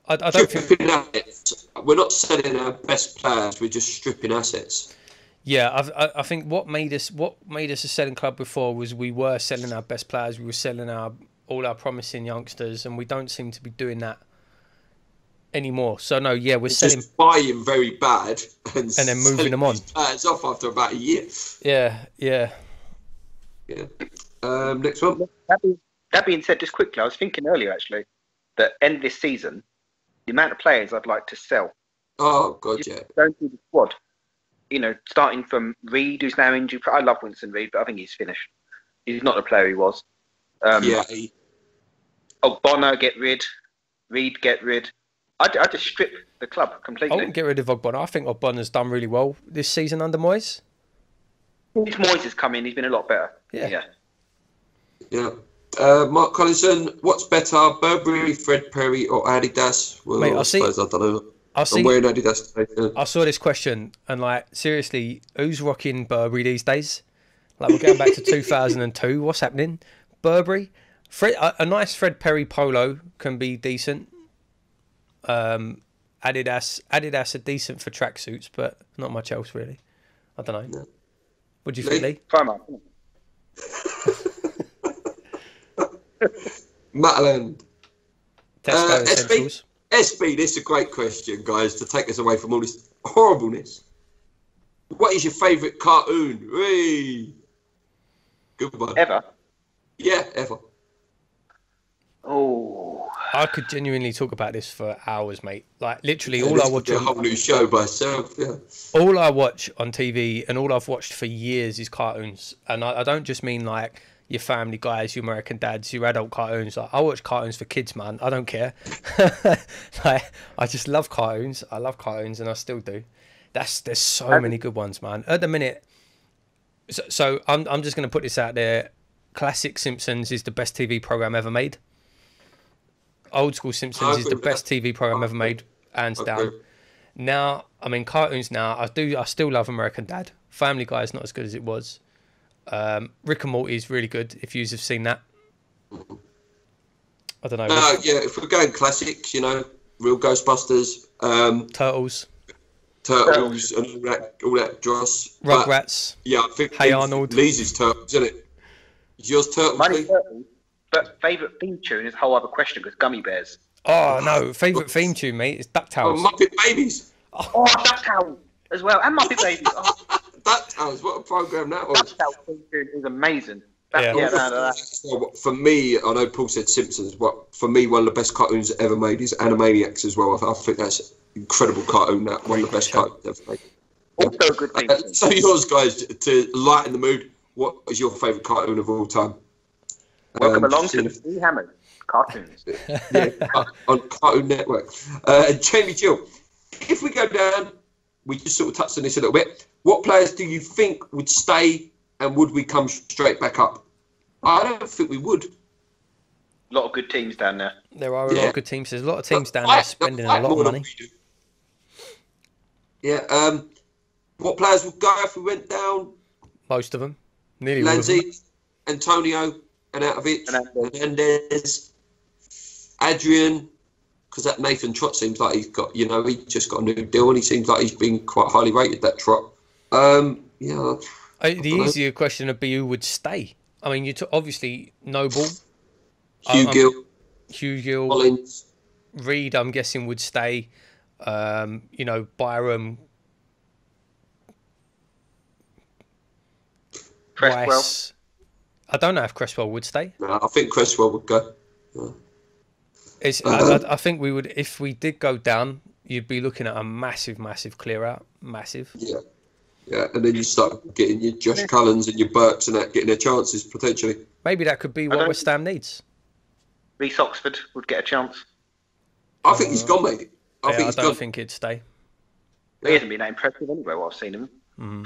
Speaker 1: I don't think...
Speaker 2: Assets. We're not selling our best players. We're just stripping assets.
Speaker 1: Yeah, I think what made us a selling club before was we were selling our best players. We were selling all our promising youngsters, and we don't seem to be doing that anymore. So no, yeah, we're selling,
Speaker 2: just buying very bad and
Speaker 1: then moving them on.
Speaker 2: Players off after about a year.
Speaker 1: Yeah.
Speaker 2: Next one.
Speaker 3: That being said, just quickly, I was thinking earlier actually that end this season, the amount of players I'd like to sell.
Speaker 2: Oh God, yeah.
Speaker 3: Going through the squad, starting from Reed, who's now injured. I love Winston Reed, but I think he's finished. He's not the player he was. Bonner, get rid. Reed, get rid. I just strip the club completely.
Speaker 1: I wouldn't get rid of Ogbonna. I think Ogbonna's done really well this season under Moyes.
Speaker 3: Since Moyes has come in, he's been a lot better.
Speaker 1: Yeah.
Speaker 2: Mark Collinson, what's better, Burberry, Fred Perry, or Adidas? Well,
Speaker 1: Mate,
Speaker 2: I suppose I don't know.
Speaker 1: I'm
Speaker 2: wearing Adidas today. Yeah.
Speaker 1: I saw this question and seriously, who's rocking Burberry these days? We're going back to 2002. What's happening? Burberry, a nice Fred Perry polo can be decent. Adidas are decent for tracksuits, but not much else really. I don't know. No. What do you think, Lee?
Speaker 3: Fine, man.
Speaker 2: Matterland.
Speaker 1: Tesco Essentials.
Speaker 2: SB, this is a great question, guys, to take us away from all this horribleness. What is your favourite cartoon? Whee! Good one.
Speaker 3: Ever?
Speaker 2: Yeah, ever.
Speaker 3: Oh.
Speaker 1: I could genuinely talk about this for hours, mate. Literally, all I watch.
Speaker 2: A whole new show by itself. Yeah.
Speaker 1: All I watch on TV and all I've watched for years is cartoons, and I don't just mean your Family Guys, your American Dads, your adult cartoons. I watch cartoons for kids, man. I don't care. I just love cartoons. I love cartoons, and I still do. There's so many good ones, man. At the minute, so I'm just gonna put this out there. Classic Simpsons is the best TV program ever made. Old school Simpsons is the best TV program ever made, hands down. Now, cartoons now. I still love American Dad. Family Guy is not as good as it was. Rick and Morty is really good. If you have seen that, I don't know.
Speaker 2: Yeah, if we're going classics, real Ghostbusters,
Speaker 1: Turtles,
Speaker 2: and all that dross.
Speaker 1: Rugrats.
Speaker 2: Yeah, I think
Speaker 1: Hey Arnold.
Speaker 2: Lee's is Turtles, isn't it? Is yours Turtles?
Speaker 3: Mine's Turtles, but favourite theme tune is a whole other question because Gummy Bears.
Speaker 1: Oh no, favourite theme tune, mate, is DuckTales.
Speaker 2: Oh, Muppet Babies.
Speaker 3: Oh, DuckTales as well, and Muppet Babies. Oh.
Speaker 2: DuckTales, what a program that was.
Speaker 3: DuckTales theme tune is amazing.
Speaker 2: For me, I know Paul said Simpsons, but for me, one of the best cartoons ever made is Animaniacs as well. I think that's an incredible cartoon. That one of the best cartoons ever made.
Speaker 3: Also a good thing.
Speaker 2: So yours, guys, to lighten the mood, what is your favourite cartoon of all time?
Speaker 3: Welcome along to the Three Hammers cartoons.
Speaker 2: Yeah, on Cartoon Network. Jamie Jill, if we go down, we just sort of touched on this a little bit. What players do you think would stay, and would we come straight back up? I don't think we would.
Speaker 3: A lot of good teams down there.
Speaker 1: There are a lot of good teams. There's a lot of teams down there spending a lot of money.
Speaker 2: Yeah. What players would go if we went down?
Speaker 1: Most of them. Nearly all of them.
Speaker 2: Lanzi, Antonio, Anatovic, Hernandez, Adrian, because that Nathan Trott seems like he's got, he just got a new deal and he seems like he's been quite highly rated, that Trott.
Speaker 1: The easier question would be who would stay. I mean, you took obviously Noble,
Speaker 2: Hugh
Speaker 1: Gill,
Speaker 2: Collins.
Speaker 1: Reed. I'm guessing would stay. You know, Byram,
Speaker 3: Cresswell.
Speaker 1: Rice. I don't know if Cresswell would stay.
Speaker 2: No, I think Cresswell would go.
Speaker 1: I think we would, if we did go down, you'd be looking at a massive clear out. Massive.
Speaker 2: Yeah, and then you start getting your Josh Cullens and your Burks and that getting their chances potentially.
Speaker 1: Maybe that could be what West Ham needs.
Speaker 3: Reece Oxford would get a chance.
Speaker 2: I think he's gone, mate.
Speaker 1: I don't think he'd stay.
Speaker 3: He hasn't been that impressive anyway, what I've seen him.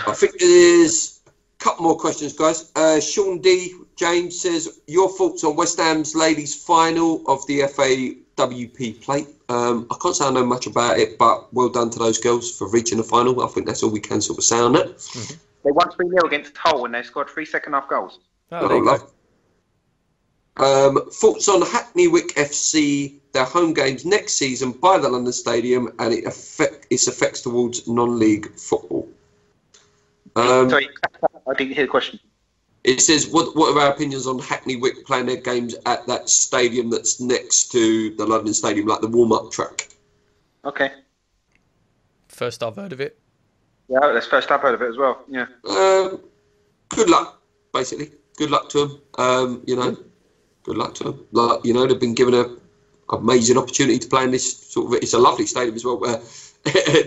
Speaker 2: I think there's a couple more questions, guys. Sean D. James says, your thoughts on West Ham's ladies' final of the FAWP Plate? I can't say I know much about it, but well done to those girls for reaching the final. I think that's all we can sort of say on that.
Speaker 3: Mm-hmm. They won 3-0 against Hull and they scored 3 second-half goals.
Speaker 2: Thoughts on Hackney Wick FC, their home games next season by the London Stadium and its effects towards non-league football?
Speaker 3: Sorry, I didn't hear the question.
Speaker 2: It says, what are our opinions on Hackney Wick playing their games at that stadium that's next to the London Stadium, like the warm-up track?
Speaker 3: Okay.
Speaker 1: First I've heard of it.
Speaker 3: Yeah, that's first I've heard of it as well. Yeah.
Speaker 2: Good luck, basically. Good luck to them. You know, good luck to them. Like, you know, they've been given an amazing opportunity to play in this sort of. It's a lovely stadium as well. Where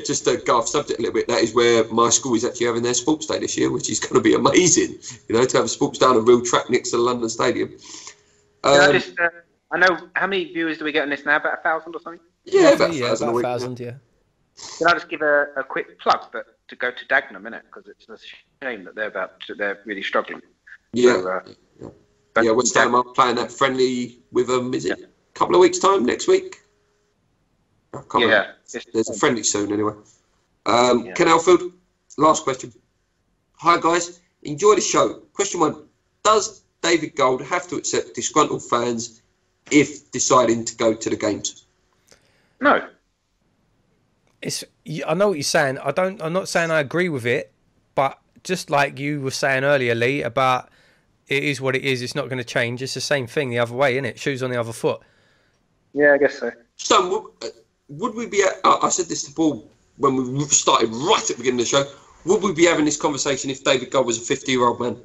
Speaker 2: just to go off subject a little bit, that is where my school is actually having their sports day this year, which is going to be amazing. You know, to have a sports day on a real track next to the London Stadium.
Speaker 3: I know how many viewers do we get on this now? About 1,000 or something?
Speaker 2: Yeah, about
Speaker 1: 1,000. Yeah.
Speaker 3: Can I just give a quick plug, but to go to Dagenham, innit? Because it's a shame that they're really struggling.
Speaker 2: Yeah. So, West Ham are playing that friendly with them. Is it a couple of weeks' time next week? There's a friendly soon anyway. Ken Alfield, last question. Hi guys, enjoy the show. Question 1: does David Gold have to accept disgruntled fans if deciding to go to the games?
Speaker 3: No.
Speaker 1: I know what you're saying. I'm not saying I agree with it, but just like you were saying earlier, Lee, about it is what it is. It's not going to change. It's the same thing the other way, isn't it? Shoes on the other foot.
Speaker 3: Yeah, I guess so.
Speaker 2: So, would we be? I said this to Paul when we started right at the beginning of the show. Would we be having this conversation if David Gold was a 50-year-old man?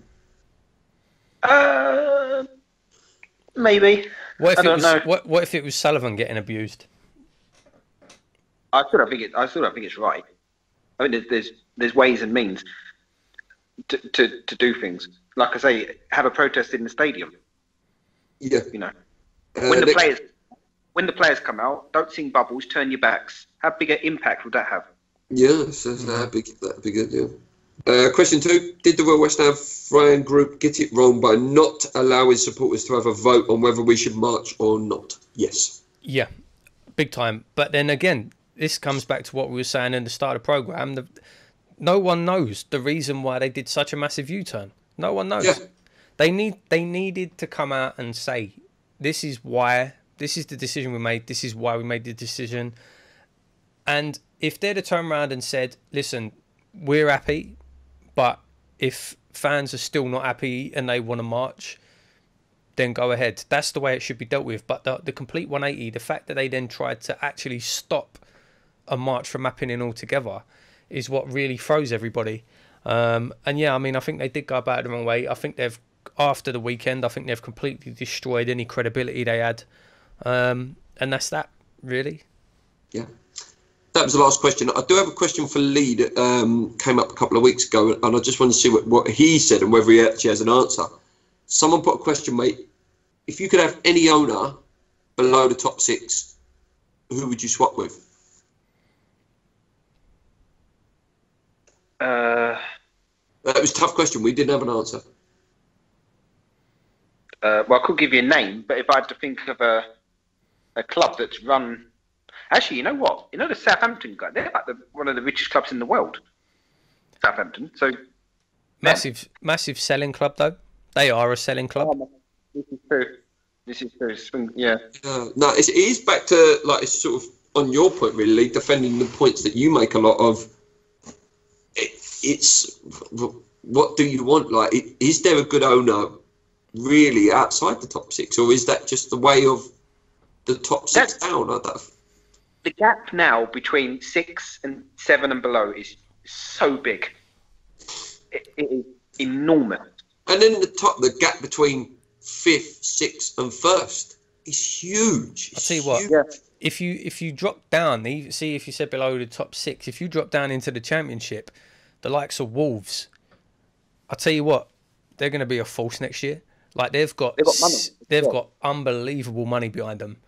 Speaker 1: Maybe. What if it was Sullivan getting abused?
Speaker 3: I still don't think it's right. I mean, there's ways and means to do things. Like I say, have a protest in the stadium.
Speaker 2: Yeah.
Speaker 3: You know, when the players come out, don't sing bubbles, turn your backs. How big an impact would that have?
Speaker 2: Yeah, that'd be good. Yeah. Question 2: did the Royal West Ham fan group get it wrong by not allowing supporters to have a vote on whether we should march or not? Yes.
Speaker 1: Yeah, big time. But then again, this comes back to what we were saying in the start of the programme. No one knows the reason why they did such a massive U-turn. No one knows. Yeah. They needed to come out and say, this is why, this is the decision we made, this is why we made the decision. And if they'd have turned around and said, listen, we're happy, but if fans are still not happy and they want to march, then go ahead. That's the way it should be dealt with. But the complete 180, the fact that they then tried to actually stop a march from happening altogether is what really throws everybody. And yeah, I mean, I think they did go about it the wrong way. I think after the weekend, I think they've completely destroyed any credibility they had. And that's that, really.
Speaker 2: Yeah. That was the last question. I do have a question for Lee that came up a couple of weeks ago, and I just want to see what he said and whether he actually has an answer. Someone put a question, mate. If you could have any owner below the top 6, who would you swap with? That was a tough question. We didn't have an answer.
Speaker 3: Well, I could give you a name, but if I had to think of a club that's run... Actually, you know what? You know the Southampton guy? They're like one of the richest clubs in the world. Southampton. So
Speaker 2: Massive
Speaker 1: selling club, though. They are a selling club.
Speaker 3: This is true. Yeah.
Speaker 2: No, it is back to, like, it's sort of on your point, really, defending the points that you make a lot of. It's what do you want? Like, is there a good owner really outside the top 6, or is that just the way of the top 6 down?
Speaker 3: The gap now between 6 and 7 and below is so big. It is enormous.
Speaker 2: And then the gap between 5th, 6th, and 1st is huge.
Speaker 1: I'll tell you what.
Speaker 3: Yeah.
Speaker 1: If you drop down, if you said below the top 6, if you drop down into the Championship, the likes of Wolves, I'll tell you what, they're going to be a force next year. Like they've got money. They've got unbelievable money behind them,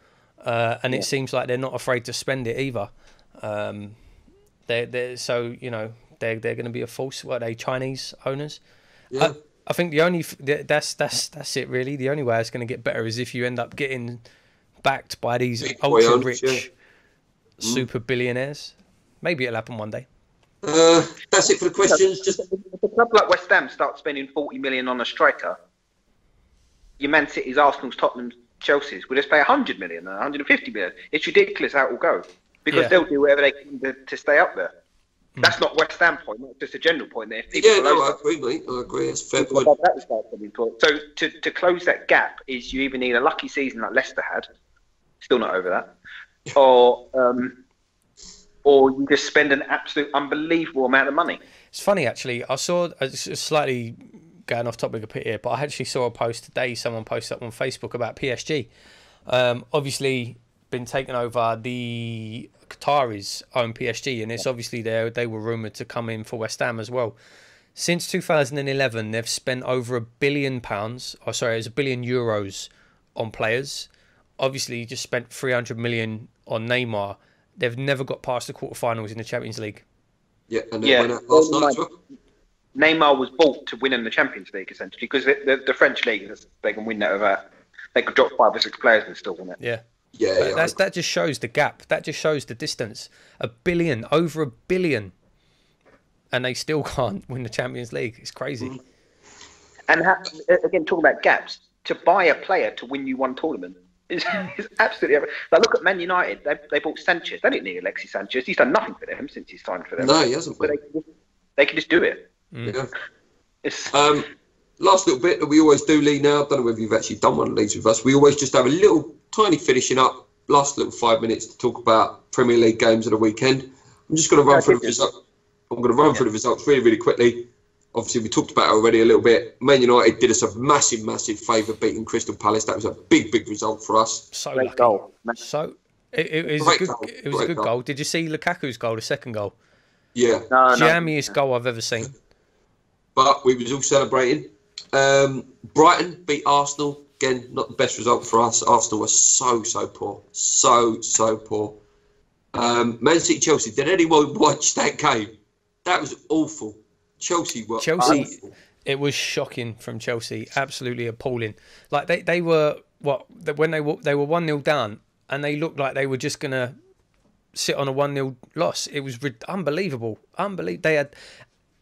Speaker 1: and it seems like they're not afraid to spend it either. They're so they're going to be a force. What are they, Chinese owners?
Speaker 2: Yeah.
Speaker 1: I think the only that's it really. The only way it's going to get better is if you end up getting backed by these ultra rich super billionaires. Maybe it'll happen one day.
Speaker 2: That's it for the questions. Just
Speaker 3: if a club like West Ham starts spending 40 million on a striker, your Man City's, Arsenal's, Tottenham's, Chelsea's will just pay 100 million, 150 million. It's ridiculous how it will go because they'll do whatever they can to stay up there. That's not West Ham point, not just a general point there.
Speaker 2: I agree, mate. I agree. That's a fair point.
Speaker 3: So to close that gap is you either need a lucky season like Leicester had, still not over that, or you just spend an absolute unbelievable amount of money.
Speaker 1: It's funny actually. I saw slightly going off topic a bit here, but I actually saw a post today. Someone posted up on Facebook about PSG. Obviously, been taken over. The Qataris own PSG, and it's obviously they were rumoured to come in for West Ham as well. Since 2011, they've spent over £1 billion. Oh, sorry, it was €1 billion on players. Obviously, you just spent 300 million on Neymar. They've never got past the quarterfinals in the Champions League.
Speaker 2: Yeah, and they went out last night as well.
Speaker 3: Neymar was bought to win in the Champions League essentially because the French league, they can win that over. They could drop 5 or 6 players and still win it.
Speaker 1: Yeah.
Speaker 2: Yeah.
Speaker 1: That just shows the gap. That just shows the distance. $1 billion, over $1 billion, and they still can't win the Champions League. It's crazy.
Speaker 3: And again, talking about gaps, to buy a player to win you one tournament is absolutely. Like look at Man United. They bought Sanchez. They didn't need Alexis Sanchez. He's done nothing for them since he's signed for them.
Speaker 2: No, he hasn't.
Speaker 3: But they can just do it.
Speaker 2: Yeah. Last little bit that we always do, Lee. Now, I don't know whether you've actually done one of these with us. We always just have a little tiny finishing up, last little 5 minutes to talk about Premier League games of the weekend. I'm just going to run through the results. I'm going to run through the results really, really quickly. Obviously, we talked about it already a little bit. Man United did us a massive, massive favour beating Crystal Palace. That was a big, big result for us.
Speaker 1: So lucky. Goal. So it was a good goal. Did you see Lukaku's goal, the second goal?
Speaker 2: Yeah.
Speaker 1: Jammiest goal I've ever seen.
Speaker 2: But we was all celebrating. Brighton beat Arsenal. Again, not the best result for us. Arsenal were so poor. So poor. Man City, Chelsea. Did anyone watch that game? That was awful. Chelsea were awful.
Speaker 1: It was shocking from Chelsea. Absolutely appalling. Like they were when they were 1-0 down and they looked like they were just gonna sit on a 1-0 loss. It was unbelievable. They had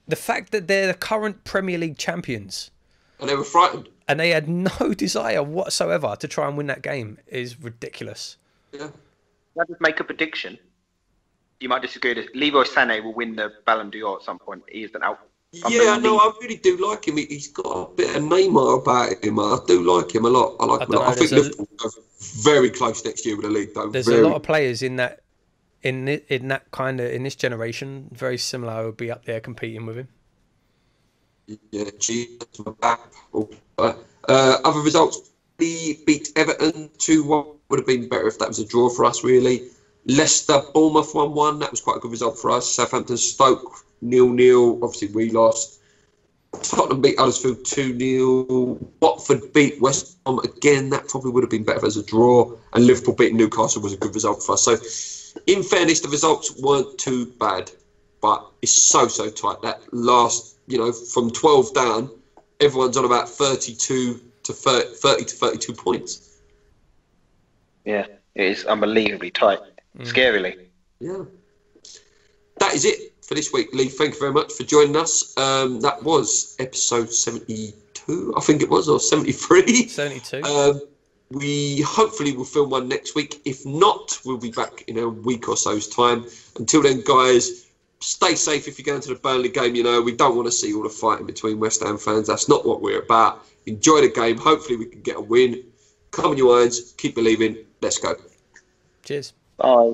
Speaker 1: the fact that they're the current Premier League champions.
Speaker 2: And they were frightened.
Speaker 1: And they had no desire whatsoever to try and win that game is ridiculous.
Speaker 2: Yeah.
Speaker 3: I'll just make a prediction. You might disagree with this. Leroy Sané will win the Ballon d'Or at some point. He is an out.
Speaker 2: Yeah, no, I really do like him. He's got a bit of Neymar about him. I do like him a lot. I like him a lot. I think Liverpool will go very close next year with the league, though.
Speaker 1: There's a lot of players in this generation, very similar, would be up there competing with him.
Speaker 2: Yeah, that's my back. Other results: we beat Everton 2-1. Would have been better if that was a draw for us, really. Leicester, Bournemouth 1-1. That was quite a good result for us. Southampton, Stoke 0-0. Obviously, we lost. Tottenham beat Huddersfield 2-0. Watford beat West Ham again. That probably would have been better as a draw. And Liverpool beating Newcastle was a good result for us. So, in fairness, the results weren't too bad, but it's so tight. That last, from 12 down, everyone's on about 30 to 32 points.
Speaker 3: Yeah, it is unbelievably tight. Scarily.
Speaker 2: Yeah. That is it for this week, Lee. Thank you very much for joining us. That was episode 72, I think it was, or 73.
Speaker 1: 72.
Speaker 2: We hopefully will film one next week. If not, we'll be back in a week or so's time. Until then, guys, stay safe if you're going to the Burnley game. You know, we don't want to see all the fighting between West Ham fans. That's not what we're about. Enjoy the game. Hopefully we can get a win. Come on, you Irons. Keep believing. Let's go.
Speaker 1: Cheers.
Speaker 3: Bye.